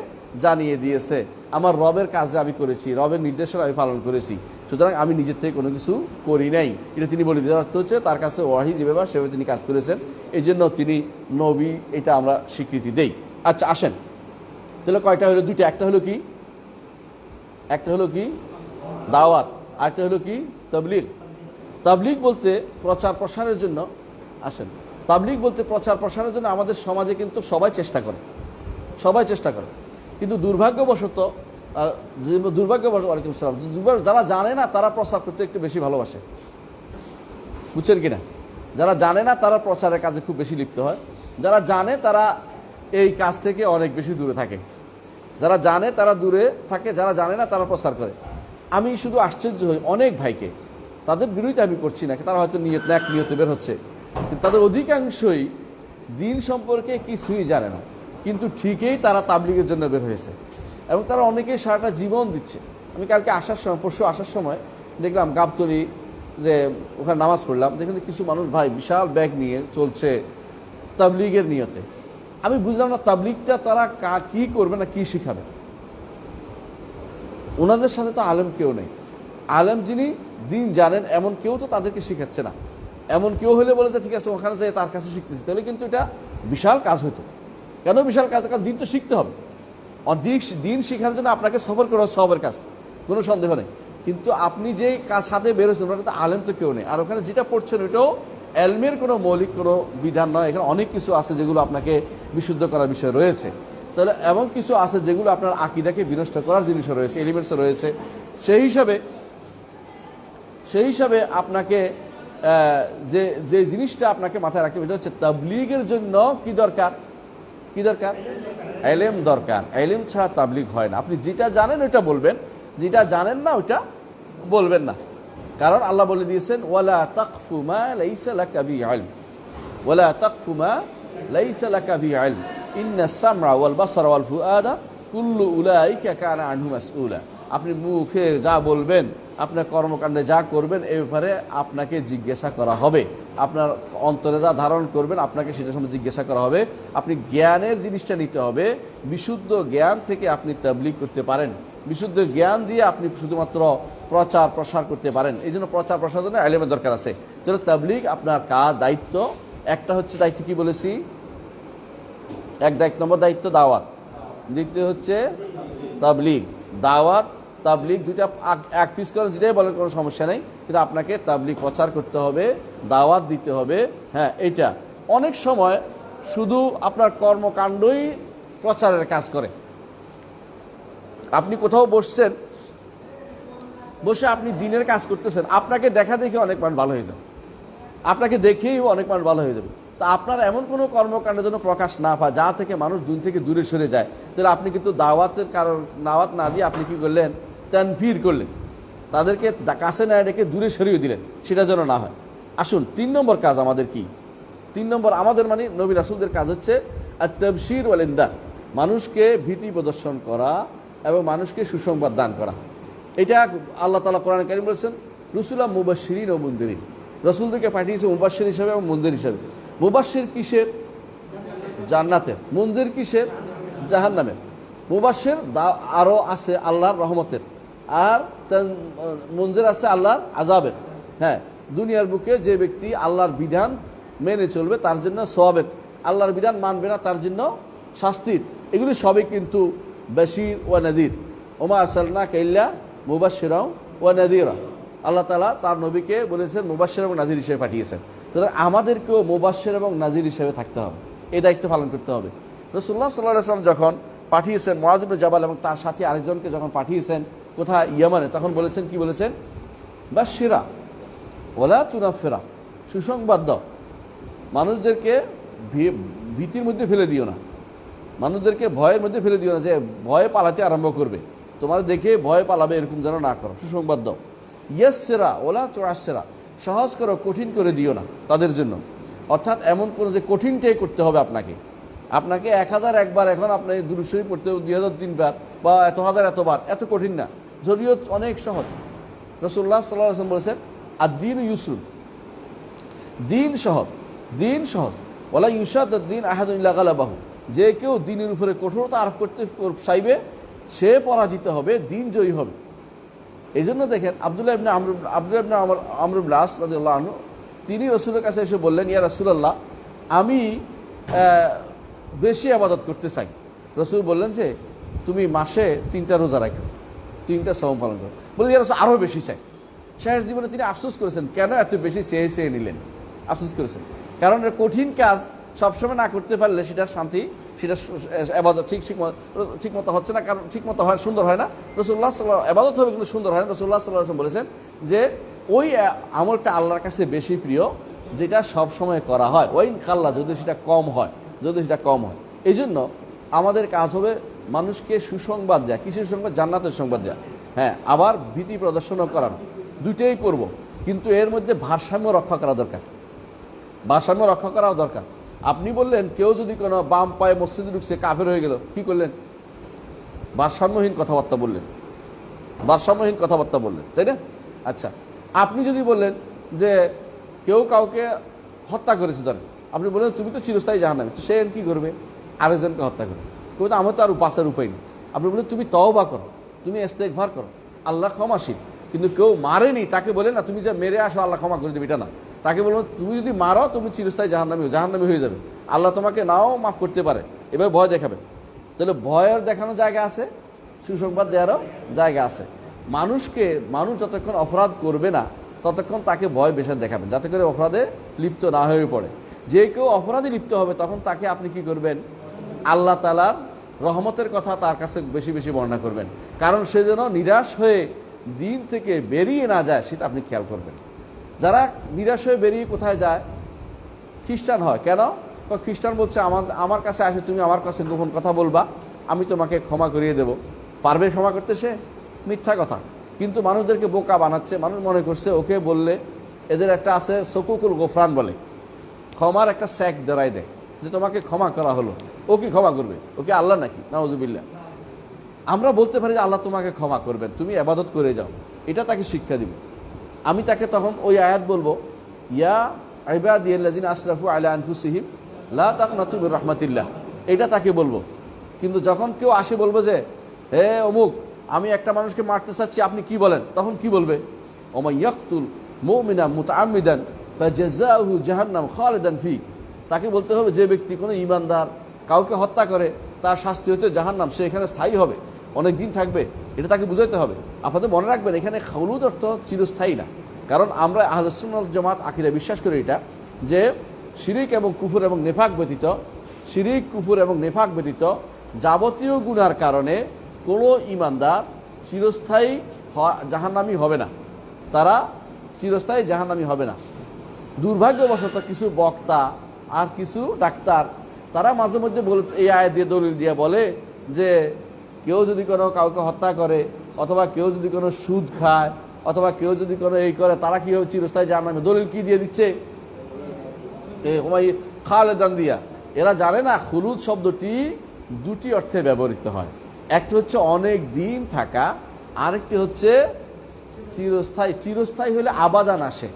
জানিয়ে দিয়েছে, আমার রবের কাজে আমি করেছি, রবের নির্দেশনা আমি পালন করেছি, সুতরাং আমি নিজের থেকে কোনো কিছু করি নাই। এটা তিনি বলে দেওয়ার অর্থ হচ্ছে তার কাছে ওয়াহি যেভাবে সেভাবে তিনি কাজ করেছেন, এই জন্য তিনি নবী, এটা আমরা স্বীকৃতি দেই। আচ্ছা আসেন তাহলে কয়টা হলো? দুইটা। একটা হলো কি? একটা হলো কি দাওয়াত, আরেকটা হলো কি তাবলীগ। তাবলীগ বলতে প্রচার প্রসারের জন্য, আসেন, তাবলীগ বলতে প্রচার প্রসারের জন্য আমাদের সমাজে কিন্তু সবাই চেষ্টা করে, সবাই চেষ্টা করে, কিন্তু দুর্ভাগ্যবশত ওয়ালাইকুম সালাম, যারা জানে না তারা প্রচার করতে একটু বেশি ভালোবাসে, বুঝছেন কিনা? যারা জানে না তারা প্রচারের কাজে খুব বেশি লিপ্ত হয়, যারা জানে তারা এই কাজ থেকে অনেক বেশি দূরে থাকে। যারা জানে তারা দূরে থাকে, যারা জানে না তারা প্রচার করে। আমি শুধু আশ্চর্য হই অনেক ভাইকে, তাদের বিরোধিতা আমি করছি না, তারা হয়তো ন্যাক নিয়তে বের হচ্ছে, কিন্তু তাদের অধিকাংশই দিন সম্পর্কে কিছুই জানে না, কিন্তু ঠিকই তারা তাবলীগের জন্য বের হয়েছে এবং তারা অনেকেই সারাটা জীবন দিচ্ছে। আমি কালকে আসার সময়, পরশু আসার সময় দেখলাম গাবতলী, যে ওখানে নামাজ পড়লাম, দেখলাম কিছু মানুষ ভাই বিশাল ব্যাগ নিয়ে চলছে তাবলীগের নিয়তে। আমি বুঝলাম না তাবলীগটা তারা কি করবে না কি শিখাবে। ওনাদের সাথে তো আলেম কেউ নেই, আলেম যিনি দিন জানেন এমন কেউ তো তাদেরকে শিখাচ্ছে না। এমন কেউ হলে বলে যে ঠিক আছে ওখানে যাই তার কাছে শিখতেছি, তাহলে কিন্তু এটা বিশাল কাজ হতো। কেন বিশাল কাজ? কারণ দিন তো শিখতে হবে, দিন শিখার জন্য আপনাকে সফর করা সবের কাজ, কোনো সন্দেহ নেই। কিন্তু আপনি যে কাজ সাথে বেরোচ্ছেন ওখানে তো আলেম তো কেউ নেই, আর ওখানে যেটা পড়ছেন ওইটাও এলমের কোনো মৌলিক কোনো বিধান নয়। এখানে অনেক কিছু আছে যেগুলো আপনাকে বিশুদ্ধ করার বিষয় রয়েছে, তাহলে এমন কিছু আছে যেগুলো আপনার আকীদাকে বিনষ্ট করার জিনিসও রয়েছে, এলিমেন্টসও রয়েছে। সেই হিসাবে আপনাকে যে জিনিসটা আপনাকে মাথায় রাখতে হবে হচ্ছে তাবলীগের জন্য কি দরকার? কি দরকার? এলেম দরকার। এলেম ছাড়া তাবলীগ হয় না। আপনি যেটা জানেন ওইটা বলবেন, যেটা জানেন না ওইটা বলবেন না। কারণ আল্লাহ বলে দিয়েছেন ওয়ালা তাকফু মা লাইসা লাকা বিইলম, ওয়ালা তাকফু মা লাইসা লাকা বিইলম ইন্নাস সামআ ওয়াল বাসারা ওয়াল ফুআদা কুল্লু উলাইকা কানা আনহু মাসউলা। আপনি মুখে যা বলবেন, আপনার কর্মকাণ্ডে যা করবেন এই ব্যাপারে আপনাকে জিজ্ঞাসা করা হবে। আপনার অন্তরে যা ধারণ করবেন আপনাকে সেটার সম্বন্ধে জিজ্ঞাসা করা হবে। আপনি জ্ঞানের জিনিসটা নিতে হবে, বিশুদ্ধ জ্ঞান থেকে আপনি তাবলীগ করতে পারেন, বিশুদ্ধ জ্ঞান দিয়ে আপনি শুধুমাত্র প্রচার প্রসার করতে পারেন। এই জন্য প্রচার প্রসার জন্য ইলমের দরকার আছে। তাহলে তাবলীগ আপনার কাজ, দায়িত্ব। একটা হচ্ছে দায়িত্ব কি বলেছি, এক নম্বর দায়িত্ব দাওয়াত, দ্বিতীয় হচ্ছে তাবলীগ। দাওয়াত তাবলীগ দুইটা এক পিস করেন যেটাই বলেন কোনো সমস্যা নেই, কিন্তু আপনাকে তাবলীগ প্রচার করতে হবে, দাওয়াত দিতে হবে। হ্যাঁ, এইটা অনেক সময় শুধু আপনার কর্মকাণ্ডই প্রচারের কাজ করে। আপনি কোথাও বসছেন, বসে আপনি দিনের কাজ করতেছেন, আপনাকে দেখা দেখে অনেক মানুষ ভালো হয়ে যাবে, আপনাকে দেখেই অনেক মানুষ ভালো হয়ে যাবে। তা আপনার এমন কোনো কর্মকাণ্ডের জন্য প্রকাশ না পায় যা থেকে মানুষ দিন থেকে দূরে সরে যায়, তাহলে আপনি কিন্তু দাওয়াতের কারণ দাওয়াত না দিয়ে আপনি কি করলেন? তানফির করলেন, তাদেরকে কাছে না ডেকে দূরে সরিয়ে দিলেন, সেটা যেন না হয়। আসুন 3 নম্বর কাজ আমাদের কি? 3 নম্বর আমাদের মানে নবী রাসূলদের কাজ হচ্ছে আত-তাবশীর ওয়াল ইনদার, মানুষকে ভীতি প্রদর্শন করা এবং মানুষকে সুসংবাদ দান করা। এটা আল্লাহ তাআলা কোরআনে কারীম বলেছেন রুসুলাম মুবাশশিরিন ও মুনদিরিন, রাসূলদেরকে পাঠিয়েছে মুবাশশির হিসেবে এবং মুনদির হিসেবে। মুবাশশির কিসের? জান্নাতের। মুনদির কিসের? জাহান্নামের। মুবাশশির আরও আছে আল্লাহর রহমতের, আর মুনদির আছে আল্লাহর আযাবের। হ্যাঁ, দুনিয়ার বুকে যে ব্যক্তি আল্লাহর বিধান মেনে চলবে তার জন্য সওয়াবের, আল্লাহর বিধান মানবে না তার জন্য শাস্তির। এগুলি সবই কিন্তু বাশীর ওয়া নাযীর। ওমা আরসালনাকা ইল্লা মুবাশশিরাও ওয়া নাযীরা। আল্লাহ তাআলা তার নবীকে বলেছেন মুবাশশির এবং নাযীর হিসেবে পাঠিয়েছেন। সুতরাং আমাদেরকেও মুবাশশির এবং নাযীর হিসেবে থাকতে হবে, এই দায়িত্ব পালন করতে হবে। রাসূলুল্লাহ সাল্লাল্লাহু আলাইহি ওয়াসাল্লাম যখন পাঠিয়েছেন মুআয ইবনে জাবাল এবং তার সাথী আরেকজনকে যখন পাঠিয়েছেন কোথায়? ইয়ামানে, তখন বলেছেন কি বলেছেন? বাশশিরা ওয়ালা তুনাফিরা, সুসংবাদ দাও, মানুষদেরকে ভীতির মধ্যে ফেলে দিও না, মানুষদেরকে ভয়ের মধ্যে ফেলে দিও না যে ভয়ে পালাতে আরম্ভ করবে, তোমার দেখে ভয় পালাবে এরকম যেন না করো, সুসংবাদ দাও। ইয়াসসিরা ওয়ালা তুআসসিরা, সহজ করো, কঠিন করে দিও না তাদের জন্য। অর্থাৎ এমন কোনো যে কঠিনটাই করতে হবে আপনাকে 1001 বার, এখন আপনি দুরূদ শরীফ পড়তে 2003 বার বা এতবার, এত কঠিন না, যদিও অনেক সহজ। রাসূলুল্লাহ সাল্লাল্লাহু আলাইহি ওয়াসাল্লাম বলেছেন আদ-দীন ইউসরুন, দিন সহজ, দিন সহজ। ওয়ালা ইউশাদ্দুদ-দীন আহাদুন ইল্লা গালাবাহু, যে কেউ দিনের উপরে কঠোরতা আরোপ করতে চাইবে সে পরাজিত হবে, দিন জয়ী হবে। এই জন্য দেখেন আব্দুল্লাহ ইবনে আমর ইবনে আস রাদিয়াল্লাহু আনহু তিনি রসুলের কাছে এসে বললেন, ইয়া রাসূলুল্লাহ, আমি বেশি ইবাদত করতে চাই। রসুল বললেন যে তুমি মাসে 3টা রোজা রাখো, 3টা সওম পালন করো। বলে ইয়া রাসূল আরও বেশি চাই। শেষ জীবনে তিনি আফসোস করেছেন, কেন এত বেশি চেয়ে নিলেন, আফসোস করেছেন। কারণ কঠিন কাজ সবসময় না করতে পারলে সেটার শান্তি, সেটা এবাদত ঠিক মতো হচ্ছে না, কারণ ঠিক মতো হয়, সুন্দর হয় না। রাসূলুল্লাহ সাল্লাল্লাহু আলাইহি এবাদত হবে কিন্তু সুন্দর হয় না। রাসূলুল্লাহ সাল্লাল্লাহু আলাইহি বলেছেন যে ওই আমলটা আল্লাহর কাছে বেশি প্রিয় যেটা সব সময় করা হয়, ওয়াইন কাল্লা, যদি সেটা কম হয়, এই জন্য আমাদের কাজ হবে মানুষকে সুসংবাদ দেয়া। কিসের সংবাদ? জান্নাতের সংবাদ দেয়া। হ্যাঁ, আবার ভীতি প্রদর্শনও করানো, দুইটাই করব, কিন্তু এর মধ্যে ভারসাম্য রক্ষা করা দরকার, ভারসাম্য রক্ষা করাও দরকার। আপনি বললেন কেউ যদি কোনো বাম পায়ে মসজিদে ঢুকছে কাফের হয়ে গেল, কি করলেন? ভারসাম্যহীন কথাবার্তা বললেন, তাই না? আচ্ছা, আপনি যদি বললেন যে কেউ কাউকে হত্যা করেছে, ধরেন আপনি বললেন তুমি তো চিরস্থায়ী জাহান্নামী, তো সে কি করবে? আরেকজনকে হত্যা করবে। কিন্তু আমার তো আর বাঁচার উপায় নেই। আপনি বললেন তুমি তওবা করো, তুমি ইস্তেগফার করো, আল্লাহ ক্ষমাশীল। কিন্তু কেউ মারেনি, তাকে বলে না তুমি যে মেরে আসো আল্লাহ ক্ষমা করে দেবে, এটা না। তাকে বলবো তুমি যদি মারো তুমি চিরস্থায়ী জাহান্নামী হয়ে যাবে, আল্লাহ তোমাকে নাও মাফ করতে পারে। এবার ভয় দেখাবে। তাহলে ভয়ের দেখানো জায়গা আছে, সুসংবাদ দেওয়ারও জায়গা আছে। মানুষ যতক্ষণ অপরাধ করবে না ততক্ষণ তাকে ভয় বেশি দেখাবেন, যাতে করে অপরাধে লিপ্ত না হয়ে পড়ে। যে কেউ অপরাধে লিপ্ত হবে তখন তাকে আপনি কি করবেন? আল্লাহ তাআলার রহমতের কথা তার কাছে বেশি বেশি বর্ণনা করবেন, কারণ সে যেন নিরাশ হয়ে দিন থেকে বেরিয়ে না যায়, সেটা আপনি খেয়াল করবেন। যারা নিরাশ হয়ে বেরিয়ে কোথায় যায়? খ্রিস্টান হয়। কেন? খ্রিস্টান বলছে আমার কাছে আসে, তুমি আমার কাছে গোপন কথা বলবা, আমি তোমাকে ক্ষমা করিয়ে দেব। পারবে ক্ষমা করতে সে? মিথ্যা কথা। কিন্তু মানুষদেরকে বোকা বানাচ্ছে। মানুষ মনে করছে ওকে বললে, এদের একটা আছে সকুকুল গোফরান বলে, ক্ষমার একটা স্যাক ধরাই দেয় যে তোমাকে ক্ষমা করা হলো। ও কি ক্ষমা করবে? ওকে আল্লাহ নাকি? নাউজুবিল্লাহ। আমরা বলতে পারি যে আল্লাহ তোমাকে ক্ষমা করবেন, তুমি ইবাদত করে যাও, এটা তাকে শিক্ষা দিব। আমি তাকে তখন ওই আয়াত বলবো, ইয়া ইবাদিয়াল্লাযিনা আসরাফু আলা আনফুসিহিম লা তাকনাতু মির রাহমাতিল্লাহ, এটা তাকে বলবো। কিন্তু যখন কেউ আসে বলবো যে হে অমুক, আমি একটা মানুষকে মারতে চাচ্ছি, আপনি কি বলেন? তখন কি বলবে? ওমা ইয়াকতুল মুমিনা মুতাআম্মিদান ফাজাযাউহু জাহান্নাম খালিদান ফি। তাকে বলতে হবে যে ব্যক্তি কোনো ঈমানদার কাউকে হত্যা করে তার শাস্তি হচ্ছে জাহান্নাম, সে এখানে স্থায়ী হবে, অনেক দিন থাকবে, এটা তাকে বুঝাইতে হবে। আপনাদের মনে রাখবেন এখানে খাউলুদ অর্থ চিরস্থায়ী না, কারণ আমরা আহলে সুন্নাত ওয়াল জামাত আকীদা বিশ্বাস করি এটা যে শিরিক এবং কুফর এবং নেফাক ব্যতীত যাবতীয় গুনার কারণে কোনো ঈমানদার চিরস্থায়ী জাহান্নামী হবে না, তারা চিরস্থায়ী জাহান্নামী হবে না। দুর্ভাগ্যবশত কিছু বক্তা আর কিছু ডাক্তার তারা মাঝে মধ্যে এই আয়াত দিয়ে দলিল দিয়ে বলে যে কেউ যদি কোনো কাউকে হত্যা করে, অথবা কেউ যদি কোনো সুদ খায়, অথবা কেউ যদি কোনো এই করে, তারা কি হবে? চিরস্থায়ী জাহান্নামী। দলিল কি দিয়ে দিচ্ছে? খালেদান দিয়া। এরা জানে না খুলুদ শব্দটি দুটি অর্থে ব্যবহৃত হয়। একটা হচ্ছে অনেক দিন থাকা, আরেকটি হচ্ছে চিরস্থায়ী। চিরস্থায়ী হলে আবাদান আসে,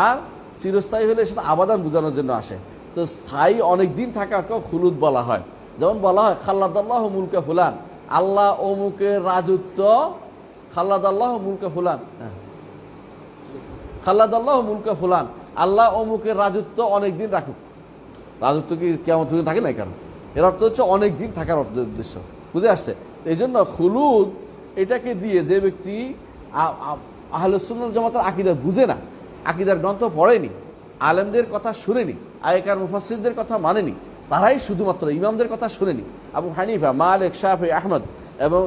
আর চিরস্থায়ী হলে সেটা আবাদান বোঝানোর জন্য আসে। তো স্থায়ী অনেক দিন থাকাকেও খুলুদ বলা হয়। যেমন বলা হয় খাল্লাদাল্লাহু মুলকা ফুলান, আল্লাহ অমুকের রাজত্ব, খাল্লাদাল্লাহু মুলকা ফুলান, খাল্লাদাল্লাহু মুলকা ফুলান, আল্লাহ অমুকের রাজত্ব অনেক দিন রাখুক। রাজত্ব কি কিয়ামত পর্যন্ত থাকে না? কারণ এর অর্থ হচ্ছে অনেক দিন থাকার উদ্দেশ্য, বুঝে আসছে? এই জন্য খুলুদ এটাকে দিয়ে যে ব্যক্তি আহলে সুন্নাত ওয়াল জামাতের আকীদা বুঝে না, আকীদার গ্রন্থ পড়েনি, আলেমদের কথা শুনেনি, আগেকার মুফাসসিরদের কথা মানেনি, তারাই শুধুমাত্র ইমামদের কথা শুনেনি, আবু হানিফা, মালিক, শাফি, আহমদ এবং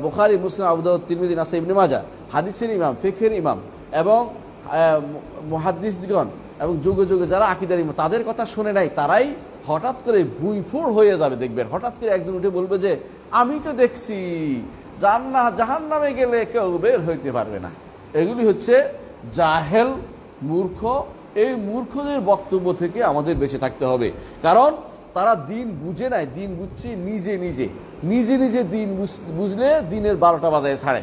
বুখারী, মুসলিম, আবু দাউদ, তিরমিজি, নাসাই, ইবনে মাজাহ, হাদিসের ইমাম, ফিকহের ইমাম এবং মুহাদ্দিসগণ এবং যুগে যুগে যারা আকীদার ইমাম, তাদের কথা শুনে নাই। তারাই হঠাৎ করে ভুঁইফোড় হয়ে যাবে। দেখবেন হঠাৎ করে একজন উঠে বলবে যে আমি তো দেখছি জাহান্নামে গেলে কেউ বের হইতে পারবে না। এগুলি হচ্ছে জাহেল, মূর্খ। এই মূর্খদের বক্তব্য থেকে আমাদের বেঁচে থাকতে হবে, কারণ তারা দিন বুঝে নাই। দিন বুঝছে নিজে নিজে দিন বুঝলে দিনের 12টা বাজায় ছাড়ে।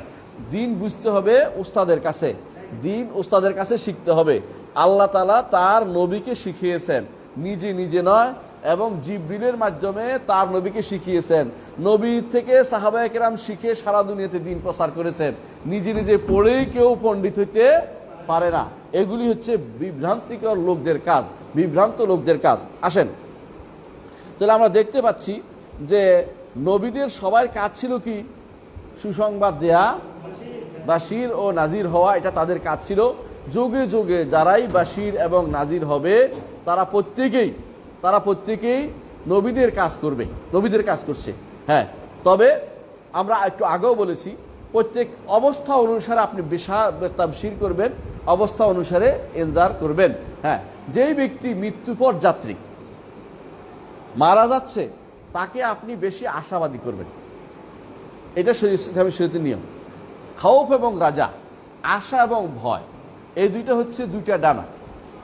দিন বুঝতে হবে ওস্তাদের কাছে, দিন ওস্তাদের কাছে শিখতে হবে। আল্লাহ তাআলা তার নবীকে শিখিয়েছেন নিজে নিজে নয়, এবং জিবরিলের মাধ্যমে তার নবীকে শিখিয়েছেন। নবী থেকে সাহাবায়ে কেরাম শিখে সারা দুনিয়াতে দিন প্রচার করেছেন। নিজে নিজে পড়েই কেউ পণ্ডিত হইতে পারে না। এগুলি হচ্ছে বিভ্রান্তিকর লোকদের কাজ, বিভ্রান্ত লোকদের কাজ। আসেন তাহলে আমরা দেখতে পাচ্ছি যে নবীদের সবার কাজ ছিল কি? সুসংবাদ দেয়া, বাশির ও নাজির হওয়া, এটা তাদের কাজ ছিল। যুগে যুগে যারাই বাশির এবং নাজির হবে তারা প্রত্যেকেই নবীদের কাজ করবে, নবীদের কাজ করছে। হ্যাঁ, তবে আমরা একটু আগেও বলেছি প্রত্যেক অবস্থা অনুসারে আপনি তাবশির করবেন, অবস্থা অনুসারে ইনজার করবেন। হ্যাঁ, যেই ব্যক্তি মৃত্যুপর যাত্রী মারা যাচ্ছে তাকে আপনি বেশি আশাবাদী করবেন, এটা শরীয়তের নিয়ম। খাউফ এবং রাজা, আশা এবং ভয়, এই দুইটা হচ্ছে দুইটা ডানা।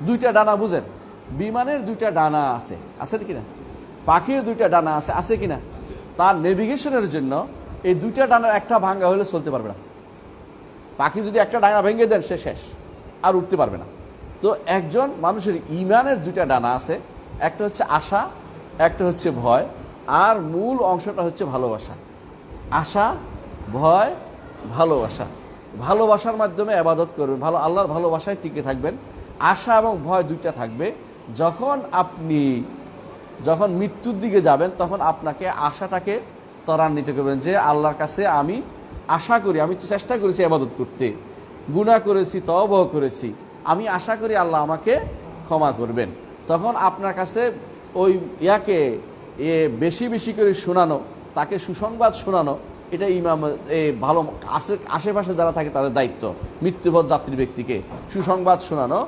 দুইটা ডানা বুঝেন? বিমানের দুইটা ডানা আছে, আছে কিনা? পাখির দুইটা ডানা আছে, আছে কিনা? তার নেভিগেশনের জন্য এই দুইটা ডানার একটা ভাঙ্গা হলে চলতে পারবে না। পাখি যদি একটা ডানা ভেঙে দেন সে শেষ, আর উঠতে পারবে না। তো একজন মানুষের ইমানের দুইটা ডানা আছে, একটা হচ্ছে আশা, একটা হচ্ছে ভয়, আর মূল অংশটা হচ্ছে ভালোবাসা। আশা, ভয়, ভালোবাসা। ভালোবাসার মাধ্যমে ইবাদত করবেন, আল্লাহর ভালোবাসায় টিকে থাকবেন। আশা এবং ভয় দুইটা থাকবে। যখন মৃত্যুর দিকে যাবেন তখন আপনাকে আশাটাকে ত্বরান্বিত করবেন যে আল্লাহর কাছে আমি আশা করি, আমি তো চেষ্টা করেছি ইবাদত করতে, গুনাহ করেছি, তওবা করেছি, আমি আশা করি আল্লাহ আমাকে ক্ষমা করবেন। তখন আপনার কাছে ওই বেশি বেশি করে শোনানো, তাকে সুসংবাদ শোনানো, এটা ইমাম ভালো আশেপাশে যারা থাকে তাদের দায়িত্ব। মৃত্যুপথ যাত্রী ব্যক্তিকে সুসংবাদ শোনানো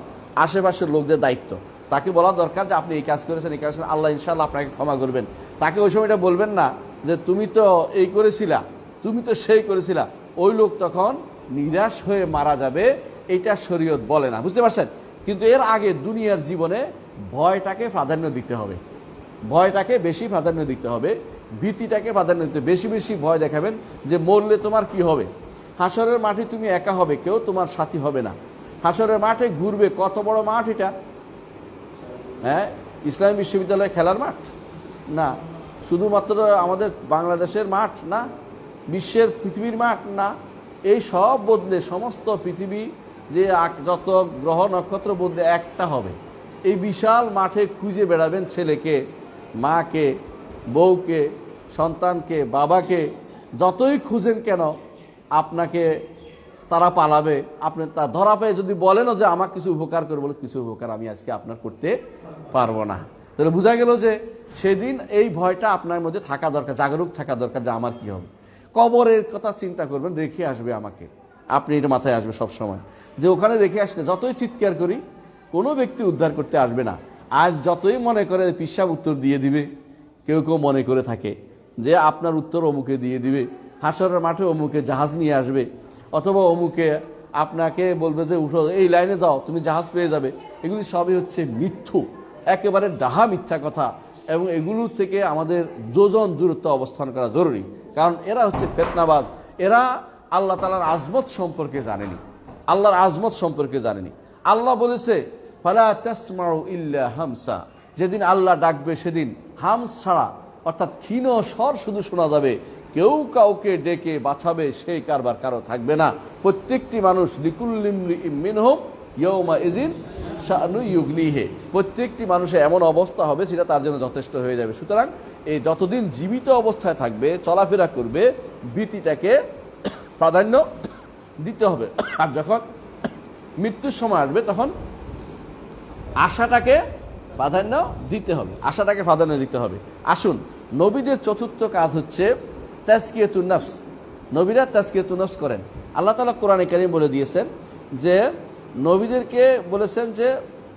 আশেপাশের লোকদের দায়িত্ব। তাকে বলা দরকার যে আপনি এই কাজ করেছেন, এই কাজ করেছেন, আল্লাহ ইনশাআল্লাহ আপনাকে ক্ষমা করবেন। তাকে ওই সময়টা বলবেন না যে তুমি তো এই করেছিলা, তুমি তো সেই করেছিলা। ওই লোক তখন নিরাশ হয়ে মারা যাবে, এটা শরীয়ত বলে না, বুঝতে পারছেন? কিন্তু এর আগে দুনিয়ার জীবনে ভয়টাকে প্রাধান্য দিতে হবে, ভয়টাকে বেশি প্রাধান্য দিতে হবে, ভীতিটাকে প্রাধান্য দিতে। বেশি বেশি ভয় দেখাবেন যে মরলে তোমার কি হবে। হাসরের মাঠে তুমি একা হবে, কেউ তোমার সাথী হবে না। হাসরের মাঠে ঘুরবে, কত বড় মাঠ এটা! হ্যাঁ, ইসলামী বিশ্ববিদ্যালয়ে খেলার মাঠ না, শুধুমাত্র আমাদের বাংলাদেশের মাঠ না, বিশ্বের পৃথিবীর মাঠ না। এই সব বদলে সমস্ত পৃথিবী যে যত গ্রহ নক্ষত্র বদলে একটা হবে। এই বিশাল মাঠে খুঁজে বেড়াবেন ছেলেকে, মাকে, বউকে, সন্তানকে, বাবাকে, যতই খুঁজেন কেন আপনাকে তারা পালাবে। আপনি তা ধরা পেয়ে যদি বলেনও যে আমার কিছু উপকার করে, বলে কিছু উপকার আমি আজকে আপনার করতে পারবো না। তাহলে বোঝা গেল যে সেদিন এই ভয়টা আপনার মধ্যে থাকা দরকার, জাগরুক থাকা দরকার যে আমার কি হবে। কবরের কথা চিন্তা করবেন, রেখে আসবে আমাকে, আপনি এটা মাথায় আসবে সব সময় যে ওখানে রেখে আসলে যতই চিৎকার করি কোনো ব্যক্তি উদ্ধার করতে আসবে না। আজ যতই মনে করে পিসাব উত্তর দিয়ে দিবে, কেউ কেউ মনে করে থাকে যে আপনার উত্তর অমুকে দিয়ে দিবে, হাসরের মাঠে অমুকে জাহাজ নিয়ে আসবে, অথবা অমুকে আপনাকে বলবে যে উঠো, এই লাইনে যাও, তুমি জাহাজ পেয়ে যাবে। এগুলি সবই হচ্ছে মিথ্যু, একেবারে ডাহা মিথ্যা কথা, এবং এগুলোর থেকে আমাদের যোজন দূরত্ব অবস্থান করা জরুরি। কারণ এরা হচ্ছে ফিতনাবাজ, এরা আল্লাহ তাআলার আজমত সম্পর্কে জানেনি, আল্লাহর আজমত সম্পর্কে জানেনি। আল্লাহ বলেছে ফালা তাসমাউ ইল্লা হামসা, যেদিন আল্লাহ ডাকবে সেদিন হামস ছাড়া, অর্থাৎ ক্ষীণ স্বর শুধু শোনা যাবে, কেউ কাউকে ডেকে বাঁচাবে সেই কারবার কারো থাকবে না। প্রত্যেকটি মানুষ লিকুল্লি ইমরিইম মিনহুম ইয়াউমা ইযিন শাআনু ইউগনিহি, প্রত্যেকটি মানুষের এমন অবস্থা হবে সেটা তার জন্য যথেষ্ট হয়ে যাবে। সুতরাং এই যতদিন জীবিত অবস্থায় থাকবে, চলাফেরা করবে, ভীতিটাকে প্রাধান্য দিতে হবে। আর যখন মৃত্যুর সময় আসবে তখন আশাটাকে প্রাধান্য দিতে হবে, আশাটাকে প্রাধান্য দিতে হবে। আসুন, নবীদের চতুর্থ কাজ হচ্ছে তাজকিয়াতুন নফস। নবীরা তাজকিয়াতুন নফস করেন। আল্লাহ তাআলা কোরআনে কারীম বলে দিয়েছেন যে নবীদেরকে বলেছেন যে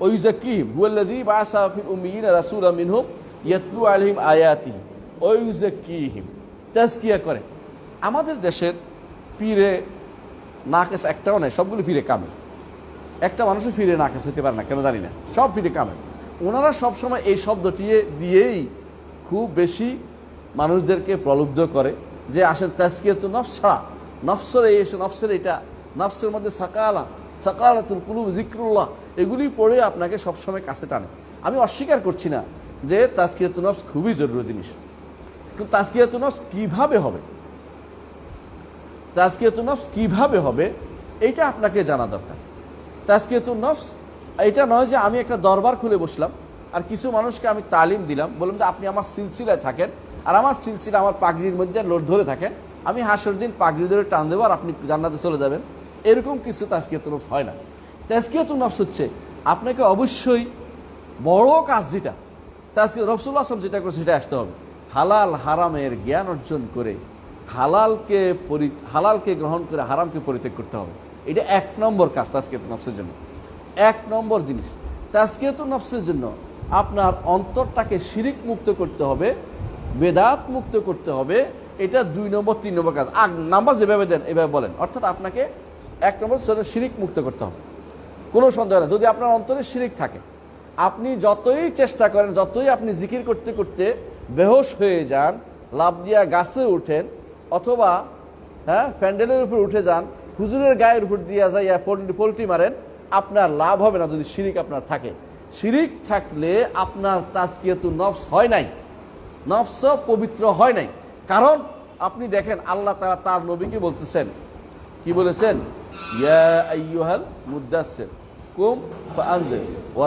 ওয়াইযাক্কিহিম হুয়াল্লাযী বাআসা ফিল উম্মিয়িনা রাসূলাম মিনহুম ইয়াতলু আলাইহিম আয়াতিহি ওয়াইযাক্কিহিম, তাজকিয়া করে। আমাদের দেশের পীরে নাকেস একটাও নেই, সবগুলো পীরে কামেল। একটা মানুষও ফিরে নাকেস হতে পারে না, কেন জানি না, সব ফিরে কামেল। ওনারা সবসময় এই শব্দটি দিয়েই খুব বেশি মানুষদেরকে প্রলুব্ধ করে যে আসেন তাজকিয়াতুন নফস ছাড়া, নফসের এই এসে নফসের এটা, নফসের মধ্যে সাকালাতুল কুলুব জিক্রুল্লাহ, এগুলি পড়ে আপনাকে সবসময় কাছে টানে। আমি অস্বীকার করছি না যে তাজকিয়াতুন নফস খুবই জরুরি জিনিস, কিন্তু তাজকিয়াতুন নফস কিভাবে হবে, তাজকিয়াতুন নফস কিভাবে হবে এইটা আপনাকে জানা দরকার। তাজকিয়াতুন নফস এটা নয় যে আমি একটা দরবার খুলে বসলাম আর কিছু মানুষকে আমি তালিম দিলাম, বললাম যে আপনি আমার সিলসিলায় থাকেন আর আমার সিলসিলা আমার পাগড়ির মধ্যে ধরে থাকেন, আমি হাসর দিন পাগড়ি ধরে টান দেবো আর আপনি জান্নাতে চলে যাবেন। এরকম কিছু তাজকিয়াতুন নফস হয় না। তাজকিয়াতুন নফস হচ্ছে আপনাকে অবশ্যই বড় কাজ যেটা তাজকিয়া রাসূলুল্লাহ সাল্লাল্লাহু আলাইহি ওয়াসাল্লাম যেটা করে সেটা আসতে হবে। হালাল হারামের জ্ঞান অর্জন করে হালালকে গ্রহণ করে হারামকে পরিত্যাগ করতে হবে। এটা 1 নম্বর কাজ তাজকিয়াতুন নফসের জন্য। 1 নম্বর জিনিস তাজকিয়াতুন নফসের জন্য আপনার অন্তরটাকে শিরিক মুক্ত করতে হবে, বেদাত মুক্ত করতে হবে। এটা 2 নম্বর 3 নম্বর কাজ। নাম্বার যেভাবে দেন এভাবে বলেন, অর্থাৎ আপনাকে 1 নম্বর শিরিক মুক্ত করতে হবে, কোনো সন্দেহ না। যদি আপনার অন্তরে শিরিক থাকে, আপনি যতই চেষ্টা করেন, যতই আপনি জিকির করতে করতে বেহোশ হয়ে যান, লাফ দিয়া গাছে উঠেন অথবা প্যান্ডেলের উপর উঠে যান, হুজুরের গায়ের উপর দিয়া যাইয়া পোল্ট্রি মারেন, আপনার লাভ হবে না যদি শিরিক আপনার থাকে। শিরিক থাকলে আপনার তাজকিয়াতুন নফস হয় নাই, নফস পবিত্র হয় নাই। কারণ আপনি দেখেন আল্লাহ তাআলা তার নবীকে বলতেছেন, কি বলেছেন? ইয়া আইয়ুহাল মুদাসসির কুম ফাআনজির ওয়া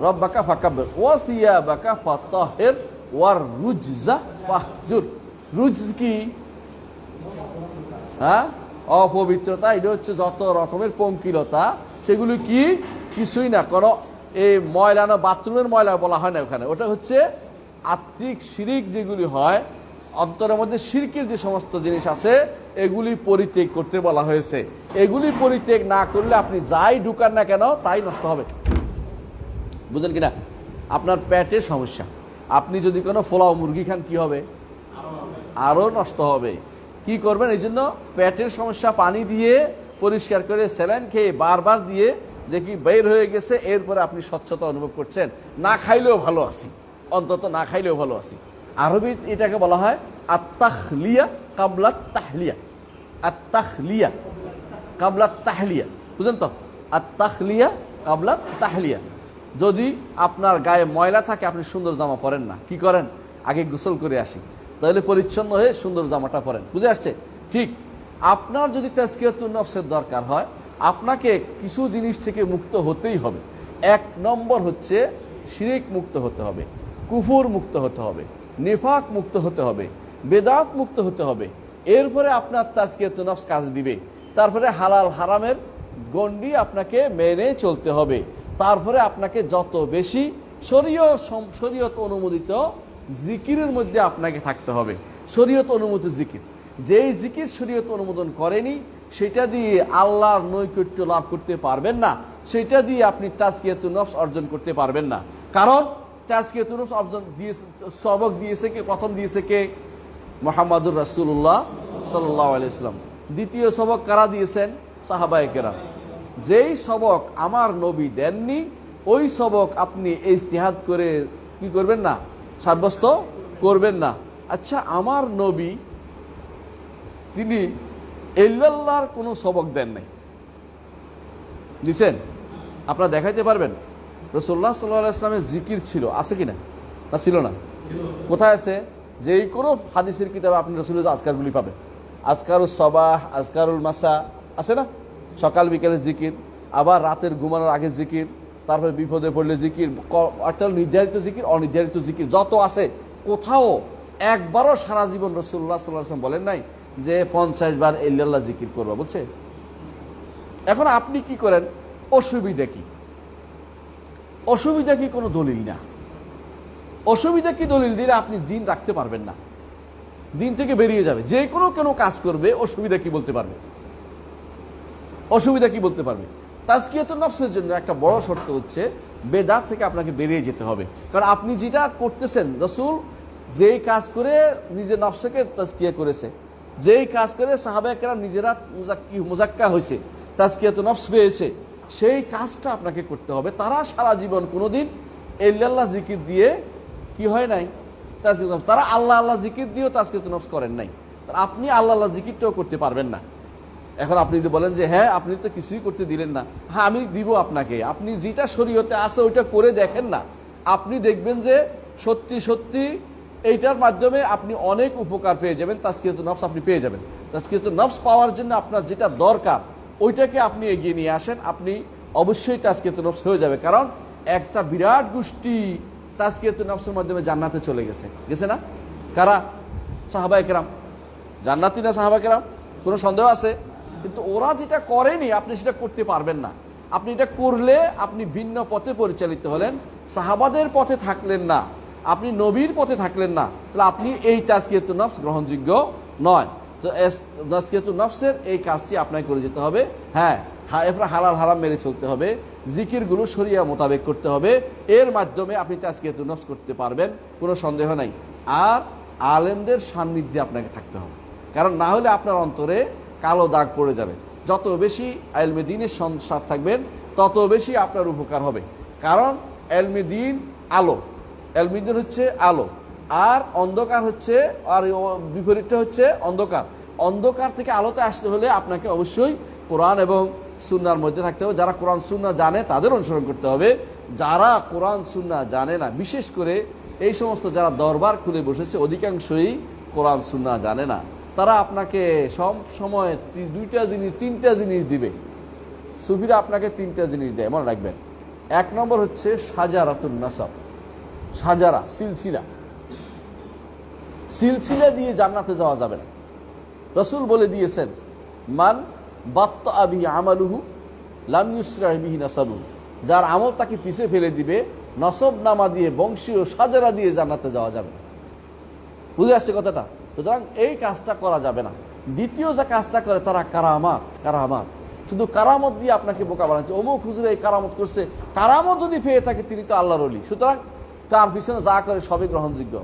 রাব্বাকা ফাকাব্বির ওয়া সিয়াবাকা ফাতাহির ওয়ার রুজজা ফাহজুর। রুজজ কি? অপবিত্রতা। এটা হচ্ছে যত রকমের পঙ্কিলতা, সেগুলি কি? কিছুই না। কোনো এই ময়লা না, বাথরুমের ময়লা বলা হয় না ওখানে, ওটা হচ্ছে আত্মিক শিরিক যেগুলি হয়, অন্তরের মধ্যে শিরকের যে সমস্ত জিনিস আছে এগুলি পরিত্যাগ করতে বলা হয়েছে। এগুলি পরিত্যাগ না করলে আপনি যাই ঢুকান না কেন তাই নষ্ট হবে। বুঝলেন কিনা? আপনার পেটের সমস্যা, আপনি যদি কোনো পোলাও মুরগি খান কি হবে? আরও নষ্ট হবে। কি করবেন? এই জন্য পেটের সমস্যা পানি দিয়ে পরিষ্কার করে স্যালাইন খেয়ে বারবার দিয়ে দেখি বের হয়ে গেছে, এরপরে আপনি স্বচ্ছতা অনুভব করছেন। না খাইলেও ভালো আছি, অন্তত না খাইলেও ভালো আছি। আরবি এটাকে বলা হয় আত্তাখলিয়া কাবলা তাহলিয়া। আত্তাখলিয়া কাবলা তাহলিয়া, বুঝলেন তো? আত্তাখলিয়া কাবলা তাহলিয়া। যদি আপনার গায়ে ময়লা থাকে, আপনি সুন্দর জামা পরেন না, কি করেন? আগে গোসল করে আসি, তাহলে পরিচ্ছন্ন হয়ে সুন্দর জামাটা পরেন। বুঝে আসছে? ঠিক আপনার যদি তাজকিয়াতুন নফসের দরকার হয়, আপনাকে কিছু জিনিস থেকে মুক্ত হতেই হবে। 1 নম্বর হচ্ছে শিরিক মুক্ত হতে হবে, কুফুর মুক্ত হতে হবে, নিফাক মুক্ত হতে হবে, বেদাত মুক্ত হতে হবে। এরপরে আপনার তাজকিয়াতুন নফস কাজ দিবে। তারপরে হালাল হারামের গণ্ডি আপনাকে মেনে চলতে হবে। তারপরে আপনাকে যত বেশি শরীয়ত অনুমোদিত জিকিরের মধ্যে আপনাকে থাকতে হবে। শরীয়ত অনুমোদিত জিকির, যেই জিকির শরীয়ত অনুমোদন করেনি সেটা দিয়ে আল্লাহর নৈকট্য লাভ করতে পারবেন না, সেটা দিয়ে আপনি তাজকিয়াতুন নফস অর্জন করতে পারবেন না। কারণ তাজকিয়াতুন নফস অর্জন দিয়ে সবক দিয়েছে কে? প্রথম দিয়েছে কে? মুহাম্মাদুর রাসূলুল্লাহ সাল্লাল্লাহু আলাইহি ওয়াসাল্লাম। দ্বিতীয় সবক কারা দিয়েছেন? সাহাবায়ে কেরাম। যেই সবক আমার নবী দেননি, ওই সবক আপনি ইজতিহাদ করে কি করবেন না? সাব্যস্ত করবেন না। আচ্ছা, আমার নবী তিনি ইল্লাল্লাহর কোনো সবক দেন নাই, দিছেন? আপনারা দেখাইতে পারবেন রাসূলুল্লাহ সাল্লাল্লাহু আলাইহি ওয়াসাল্লামের জিকির ছিল, আছে কিনা? না ছিল না? কোথায় আছে? যেই কোনো হাদিসের কিতাবে আপনি রাসূলের আজকারগুলি পাবেন। আজকারুস সাবাহ, আজকারুল মাসা, আছে না? সকাল বিকেলের জিকির, আবার রাতের ঘুমানোর আগে জিকির, তারপরে বিপদে পড়লে জিকির, অর্থাৎ নির্ধারিত জিকির, অনির্ধারিত জিকির যত আছে, কোথাও একবারও সারা জীবন রাসূলুল্লাহ সাল্লাল্লাহু আলাইহি ওয়াসাল্লাম বলেন নাই যে 50 বার ইল্লাল্লাহ জিকির করবা, বুঝছে? এখন আপনি কি করেন? অসুবিধা কি? অসুবিধা কি? কোনো দলিল না। অসুবিধা কি? দলিল দিলে আপনি দিন রাখতে পারবেন না, দিন থেকে বেরিয়ে যাবে। যে কোনো কাজ করবে, অসুবিধা কি বলতে পারবে? অসুবিধা কি বলতে পারবে? তাজকিয়াতুন নফসের জন্য একটা বড় শর্ত হচ্ছে বেদাত থেকে আপনাকে বেরিয়ে যেতে হবে। কারণ আপনি যেটা করতেছেন, রাসূল যেই কাজ করে নিজের নফসকে তাজকিয়া করেছে, যেই কাজ করে সাহাবায়ে কেরাম নিজেরা মুজাক্কা হয়েছে, তাজকিয়াতুন নফস পেয়েছে, সেই কাজটা আপনাকে করতে হবে। তারা সারা জীবন কোনোদিন ইল্লাল্লাহ জিকির দিয়ে কি হয় নাই? তাজকিয়াতুন নফস। তারা আল্লাহ আল্লাহ জিকির দিয়েও তাজকিয়াতুন নফস করেন নাই। আপনি আল্লাহ আল্লাহ জিকিরটাও করতে পারবেন না। এখন আপনি যদি বলেন যে হ্যাঁ আপনি তো কিছুই করতে দিলেন না, হ্যাঁ আমি দিব আপনাকে, আপনি যেটা শরীয়তে আছে ওইটা করে দেখেন না, আপনি দেখবেন যে সত্যি সত্যি এইটার মাধ্যমে আপনি অনেক উপকার পেয়ে যাবেন, তাজকিয়াতুন নফস আপনি পেয়ে যাবেন। তাজকিয়াতুন নফস পাওয়ার জন্য আপনার যেটা দরকার ওইটাকে আপনি এগিয়ে নিয়ে আসেন, আপনি অবশ্যই তাজকিয়াতুন নফস হয়ে যাবে। কারণ একটা বিরাট গোষ্ঠী তাজকিয়াতুন নফসের মাধ্যমে জান্নাতে চলে গেছে না? কারা? সাহাবায়ে কেরাম। জান্নাতি না সাহাবায়ে কেরাম? কোনো সন্দেহ আছে? কিন্তু ওরা যেটা করেনি আপনি সেটা করতে পারবেন না। আপনি এটা করলে আপনি ভিন্ন পথে পরিচালিত হলেন, সাহাবাদের পথে থাকলেন না, আপনি নবীর পথে থাকলেন না, তাহলে আপনি এই তাজকিয়াতুন নফস গ্রহণযোগ্য নয়। তো তাজকিয়াতুন নফসের এই কাজটি আপনাকে করে যেতে হবে। হ্যাঁ, এরপরে হালাল হারাম মেরে চলতে হবে, জিকিরগুলো শরিয়া মোতাবেক করতে হবে, এর মাধ্যমে আপনি তাজকিয়াতুন নফস করতে পারবেন, কোনো সন্দেহ নাই। আর আলেমদের সান্নিধ্যে আপনাকে থাকতে হবে, কারণ না হলে আপনার অন্তরে কালো দাগ পড়ে যাবে। যত বেশি ইলমে দ্বীনের সাথে থাকবেন তত বেশি আপনার উপকার হবে। কারণ ইলমে দ্বীন আলো, ইলমে দ্বীন হচ্ছে আলো, আর অন্ধকার হচ্ছে, আর বিপরীতটা হচ্ছে অন্ধকার। অন্ধকার থেকে আলোতে আসতে হলে আপনাকে অবশ্যই কোরআন এবং সুন্নাহর মধ্যে থাকতে হবে। যারা কোরআন সুন্নাহ জানে তাদের অনুসরণ করতে হবে, যারা কোরআন সুন্নাহ জানে না, বিশেষ করে এই সমস্ত যারা দরবার খুলে বসেছে অধিকাংশই কোরআন সুন্নাহ জানে না, তারা আপনাকে সব সময় দুইটা জিনিস তিনটা জিনিস দিবে। সুফিরা আপনাকে তিনটা জিনিস দেয়, মনে রাখবেন। এক নম্বর হচ্ছে সাজারাতুন নাসাব, সাজারা, সিলসিলা। সিলসিলা দিয়ে জান্নাতে যাওয়া যাবে না। রাসূল বলে দিয়েছেন, মান বাত্তা বিহি আমালুহু লাম ইউসরা বিহি নাসাবুহু, যার আমল তাকে পিছে ফেলে দিবে, নসব নামা দিয়ে, বংশীয় সাজারা দিয়ে জান্নাতে যাওয়া যাবে না। বুঝে আসছে কথাটা? সুতরাং এই কাজটা করা যাবে না। দ্বিতীয় যে কাজটা করে তারা কারামাত, কারামাত, শুধু কারামত দিয়ে আপনাকে বোকা বানাচ্ছে। অমুক হুজুর এই কারামত করছে, কারামত যদি পেয়ে থাকে তিনি তো আল্লাহর ওলি, সুতরাং তার পিছনে যা করে সবই গ্রহণযোগ্য।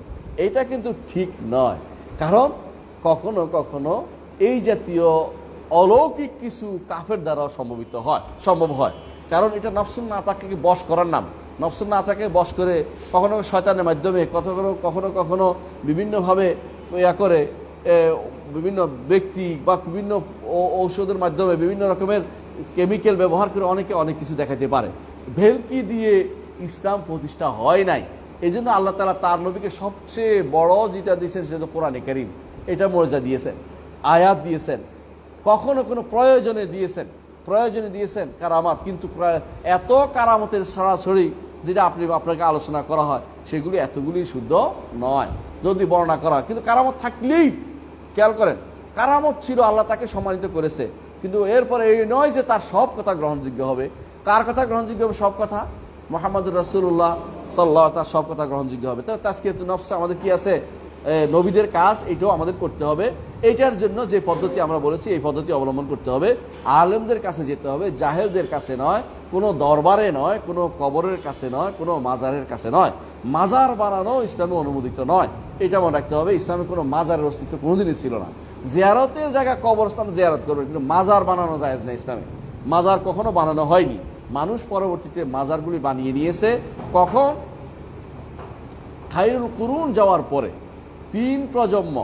এইটা কিন্তু ঠিক নয়। কারণ কখনো কখনো এই জাতীয় অলৌকিক কিছু কাফের দ্বারা সম্ভব হয়। কারণ এটা নফসুন নাতাকে বশ করার নাম। নফসুন নাতাকে বশ করে কখনো শয়তানের মাধ্যমে, কখনো কখনো বিভিন্নভাবে করে বিভিন্ন ব্যক্তি বা বিভিন্ন ঔষধের মাধ্যমে বিভিন্ন রকমের কেমিক্যাল ব্যবহার করে অনেকে অনেক কিছু দেখাতে পারে। ভেলকি দিয়ে ইসলাম প্রতিষ্ঠা হয় নাই। এই জন্য আল্লাহ তাআলা তার নবীকে সবচেয়ে বড় যেটা দিয়েছেন সেটা কোরআনে কারীম, এটা মর্যাদা দিয়েছেন, আয়াত দিয়েছেন, কখনো কোনো প্রয়োজনে দিয়েছেন কারামাত। কিন্তু এত কারামতের সরাসরি যেটা আপনাকে আলোচনা করা হয় সেগুলি এতগুলি শুদ্ধ নয় যদি বর্ণনা করা হয়। কিন্তু কারামত থাকলেই, খেয়াল করেন, কারামত ছিল, আল্লাহ তাকে সম্মানিত করেছে, কিন্তু এরপরে এই নয় যে তার সব কথা গ্রহণযোগ্য হবে। কার কথা গ্রহণযোগ্য হবে? সব কথা মুহাম্মদুর রাসূলুল্লাহ সাল্লাল্লাহু আলাইহি, তার সব কথা গ্রহণযোগ্য হবে। তো তাজকিয়াতুন নফস আমাদের কি আছে? নবীদের কাজ, এটাও আমাদের করতে হবে। এইটার জন্য যে পদ্ধতি আমরা বলেছি এই পদ্ধতি অবলম্বন করতে হবে। আলেমদের কাছে যেতে হবে, জাহেলদের কাছে নয়, কোনো দরবারে নয়, কোনো কবরের কাছে নয়, কোনো মাজারের কাছে নয়। মাজার বানানো ইসলামে অনুমোদিত নয়, এটা মনে রাখতে হবে। ইসলামে কোনো মাজারের অস্তিত্ব কোনোদিনই ছিল না। জিয়ারতের জায়গা কবরস্থান জিয়ারত করবে, কিন্তু মাজার বানানো জায়েজ না ইসলামে। মাজার কখনো বানানো হয়নি। মানুষ পরবর্তীতে মাজারগুলি বানিয়ে নিয়েছে। কখন? খায়রুল কুরুন যাওয়ার পরে 3 প্রজন্ম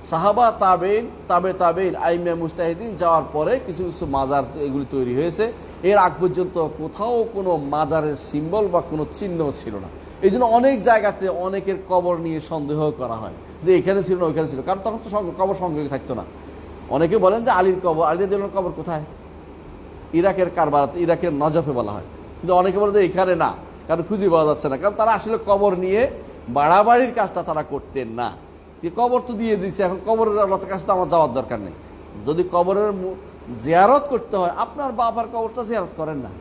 সাহাবা, তাবেইন, তাবেইন, আইমে মুজতাহিদিন যাওয়ার পরে কিছু কিছু মাজার এগুলি তৈরি হয়েছে। এর আগ পর্যন্ত কোথাও কোনো মাজারের সিম্বল বা কোনো চিহ্ন ছিল না। এই জন্য অনেক জায়গাতে অনেকের কবর নিয়ে সন্দেহ করা হয় যে এখানে ছিল না ওইখানে ছিল, কারণ তখন তো কবর সংযোগে থাকতো না। অনেকে বলেন যে আলীর কবর, আলী রাদিয়াল্লাহু আনহুর কবর কোথায়? ইরাকের কারবারাতে, ইরাকের নজফে বলা হয়। কিন্তু অনেকে বলে যে এখানে না, কারণ খুঁজে পাওয়া যাচ্ছে না। কারণ তারা আসলে কবর নিয়ে বাড়াবাড়ির কাজটা তারা করতেন না। কবর তো দিয়ে দিচ্ছে, এখন কবরের কাছে তো আমার যাওয়ার দরকার নেই। যদি কবরের জিয়ারত করতে হয়, আপনার বাবার কবরটা জিয়ারত করেন না।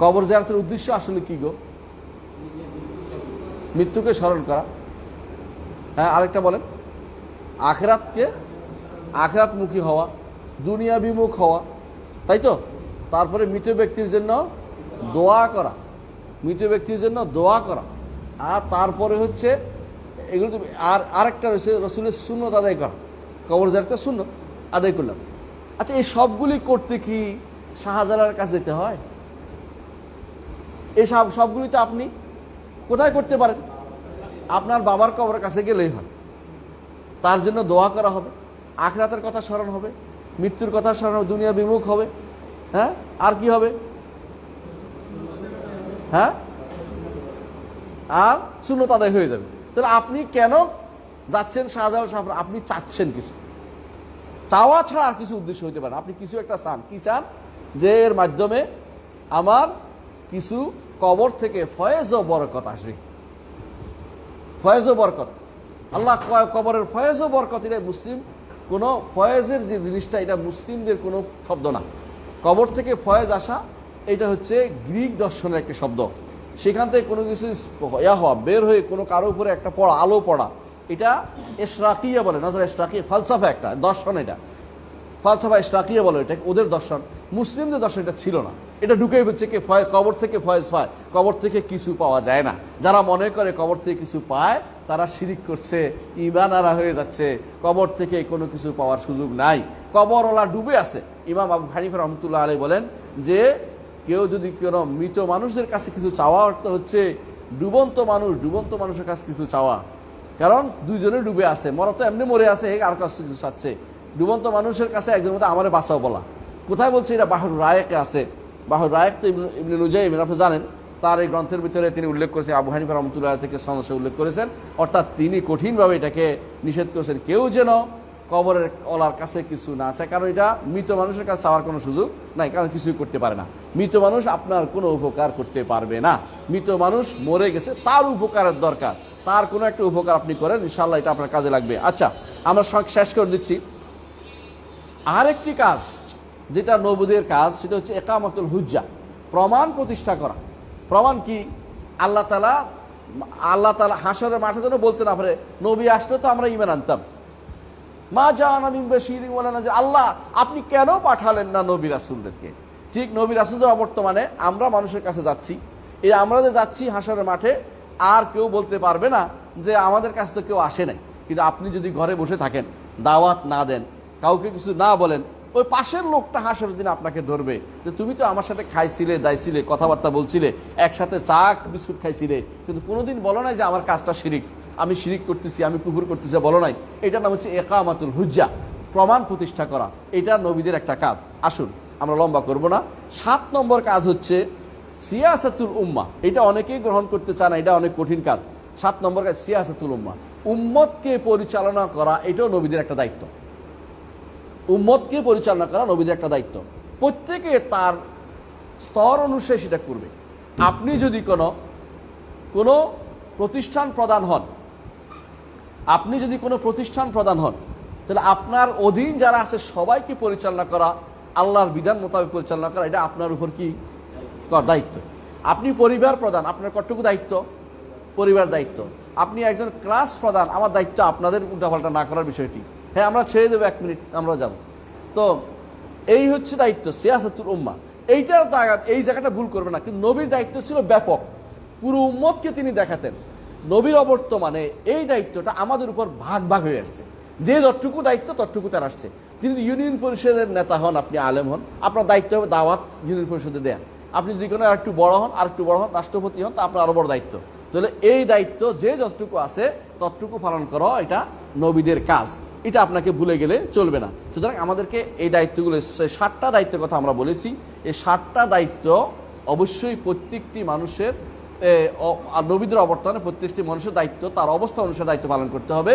কবর জিয়ারতের উদ্দেশ্য আসলে কি গো? মৃত্যুকে স্মরণ করা। হ্যাঁ, আরেকটা বলেন, আখিরাতমুখী হওয়া, দুনিয়া বিমুখ হওয়া, তাই তো? তারপরে মৃত ব্যক্তির জন্য দোয়া করা, আর তারপরে হচ্ছে এগুলো। আর আরেকটা রয়েছে রসুলের সুন্নত আদায় করা, কবর জিয়ারতটা সুন্নত আদায় করলাম। আচ্ছা, এই সবগুলি করতে কি শাহজালালের কাছে যেতে হয়? এই সবগুলি তো আপনি কোথায় করতে পারেন? আপনার বাবার কবরের কাছে গেলেই হয়, তার জন্য দোয়া করা হবে। আখিরাতের কথা স্মরণ হবে, মৃত্যুর কথা স্মরণ হবে, দুনিয়া বিমুখ হবে। হ্যাঁ, আর কি হবে? হ্যাঁ, আর সুন্নত আদায় হয়ে যাবে। তাহলে আপনি কেন যাচ্ছেন শাহজালাল সাহেব? আপনি চাচ্ছেন কিছু, চাওয়া ছাড়া আর কিছু উদ্দেশ্য হইতে পারে। আপনি কিছু একটা চান। কি চান? যে এর মাধ্যমে আমার কিছু কবর থেকে ফয়েজ ও বরকত আসবে। ফয়েজ ও বরকত, আল্লাহ কবরের ফয়েজ ও বরকত, এটা মুসলিম কোনো ফয়েজের যে জিনিসটা, এটা মুসলিমদের কোনো শব্দ না। কবর থেকে ফয়েজ আসা, এটা হচ্ছে গ্রিক দর্শনের একটা শব্দ। সেখান থেকে কোনো কিছু হওয়া, বের হয়ে কোনো কারো উপরে একটা পড়া, আলো পড়া, এটা ইশরাকিয়া বলে। নজর ইশরাকিয়া ফালসাফা, একটা দর্শন। এটা ফালসাফা ইশরাকিয়া বলে, এটা ওদের দর্শন। মুসলিমদের দর্শন এটা ছিল না। এটা ঢুকেই হচ্ছে কি কবর থেকে ফয়েজ পায়, কবর থেকে কিছু পাওয়া যায় না। যারা মনে করে কবর থেকে কিছু পায়, তারা শিরিক করছে, ঈমান আরা হয়ে যাচ্ছে। কবর থেকে কোনো কিছু পাওয়ার সুযোগ নাই, কবরওয়ালা ডুবে আছে। ইমাম আবু হানিফা রহমতুল্লাহ আলাইহি বলেন যে কেউ যদি কোনো মৃত মানুষদের কাছে কিছু চাওয়া, অর্থ হচ্ছে ডুবন্ত মানুষের কাছে কিছু চাওয়া। কারণ দুইজনে ডুবে আছে, মরা তো এমনি মরে আছে, আর কাছে কিছু চাচ্ছে। ডুবন্ত মানুষের কাছে একজন মধ্যে আমারে বাঁচাও বলা। কোথায় বলছে? এটা বাহর রায়েকে আছে। বাহর রায়েক তো ইবনে নুজাইম, আপনি জানেন, তার এই গ্রন্থের ভিতরে তিনি উল্লেখ করেছেন, আবু হানিফা রহমতুল্লাহ থেকে সনদে উল্লেখ করেছেন। অর্থাৎ তিনি কঠিনভাবে এটাকে নিষেধ করেছেন, কেউ যেন কবরের ওলার কাছে কিছু না চায়। কারণ এটা মৃত মানুষের কাছে চাওয়ার কোনো সুযোগ নাই, কারণ কিছুই করতে পারে না। মৃত মানুষ আপনার কোনো উপকার করতে পারবে না। মৃত মানুষ মরে গেছে, তার উপকারের দরকার, তার কোনো একটা উপকার আপনি করেন, ইনশাআল্লাহ এটা আপনার কাজে লাগবে। আচ্ছা, আমরা শেষ করে দিচ্ছি। আরেকটি কাজ যেটা নবীদের কাজ, সেটা হচ্ছে ইকামাতুল হুজ্জা, প্রমাণ প্রতিষ্ঠা করা। প্রমাণ কি? আল্লাহ তাআলা হাশরের মাঠে যেন বলতে না পারে, নবী আসলে তো আমরা ঈমান আনতাম। মা জাআনা মিন বাশীরিন ওয়ালা নাযীর, আল্লাহ আপনি কেন পাঠালেন না নবী রাসূলদেরকে? ঠিক নবী রাসূলদের অবর্তমানে আমরা মানুষের কাছে যাচ্ছি, এই আমরা যে যাচ্ছি হাশরের মাঠে, আর কেউ বলতে পারবে না যে আমাদের কাছে তো কেউ আসে নাই। কিন্তু আপনি যদি ঘরে বসে থাকেন, দাওয়াত না দেন, কাউকে কিছু না বলেন, ওই পাশের লোকটা হাসরের দিন আপনাকে ধরবে যে তুমি তো আমার সাথে খাইছিলে, দাইছিলে, কথাবার্তা বলছিলে, একসাথে চা বিস্কুট খাইছিলে, কিন্তু কোনোদিন বলো নাই যে আমার কাজটা শিরিক, আমি শিরিক করতেছি, আমি কুফর করতেছি, বলো নাই। এটার নাম হচ্ছে ইকামাতুল হুজ্জা, প্রমাণ প্রতিষ্ঠা করা। এটা নবীদের একটা কাজ। আসুন আমরা লম্বা করব না। 7 নম্বর কাজ হচ্ছে সিয়াসাতুল উম্মাহ। এটা অনেকেই গ্রহণ করতে চায় না, এটা অনেক কঠিন কাজ। 7 নম্বর কাজ সিয়াসাতুল উম্মাহ, উম্মতকে পরিচালনা করা। এটাও নবীদের একটা দায়িত্ব। উম্মতকে পরিচালনা করা নবীদের একটা দায়িত্ব। প্রত্যেকে তার স্তর অনুসারে সেটা করবে। আপনি যদি কোনো প্রতিষ্ঠান প্রধান হন, তাহলে আপনার অধীন যারা আছে সবাইকে পরিচালনা করা, আল্লাহর বিধান মোতাবেক পরিচালনা করা, এটা আপনার উপর কি দায়িত্ব। আপনি পরিবার প্রধান, আপনার কতটুকু দায়িত্ব? পরিবার দায়িত্ব। আপনি একজন ক্লাস প্রধান, আমার দায়িত্ব আপনাদের উল্টাপাল্টা না করার বিষয়টি। হ্যাঁ, আমরা ছেড়ে দেবো, 1 মিনিট আমরা যাব। তো এই হচ্ছে দায়িত্ব, সিয়াসাতুল উম্মাহ। এইটার এই জায়গাটা ভুল করবে না। কিন্তু নবীর দায়িত্ব ছিল ব্যাপক, পুরো উম্মতকে তিনি দেখাতেন। নবীর অবর্তমানে এই দায়িত্বটা আমাদের উপর ভাগ ভাগ হয়ে আসছে। যে যতটুকু দায়িত্ব ততটুকু তার আসছে। তিনি ইউনিয়ন পরিষদের নেতা হন, আপনি আলেম হন, আপনার দায়িত্ব হবে দাওয়াত ইউনিয়ন পরিষদে দেন। আপনি যদি কোনো আরেকটু বড় হন, রাষ্ট্রপতি হন, তা আপনার আরো বড় দায়িত্ব। তাহলে এই দায়িত্ব যে যতটুকু আছে ততটুকু পালন করা, এটা নবীদের কাজ। এটা আপনাকে ভুলে গেলে চলবে না। সুতরাং আমাদেরকে এই দায়িত্বগুলো, 7টা দায়িত্বের কথা আমরা বলেছি, এই 7টা দায়িত্ব অবশ্যই প্রত্যেকটি মানুষের, নবীদের অবর্তমানে প্রত্যেকটি মানুষের দায়িত্ব, তার অবস্থা অনুসারে দায়িত্ব পালন করতে হবে।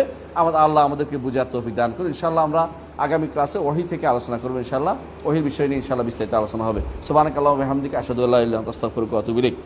আল্লাহ আমাদেরকে বুঝার তৌফিক দান করুন। ইনশাআল্লাহ আমরা আগামী ক্লাসে ওহী থেকে আলোচনা করবো। ইনশাআল্লাহ ওহীর বিষয় নিয়ে ইনশাআল্লাহ বিস্তারিত আলোচনা হবে। সুবহানাকাল্লাহু ওয়া বিহামদিকা, আশহাদু আল্লা ইলাহা ইল্লা আনতা, আস্তাগফিরুকা ওয়া আতুবু ইলাইক।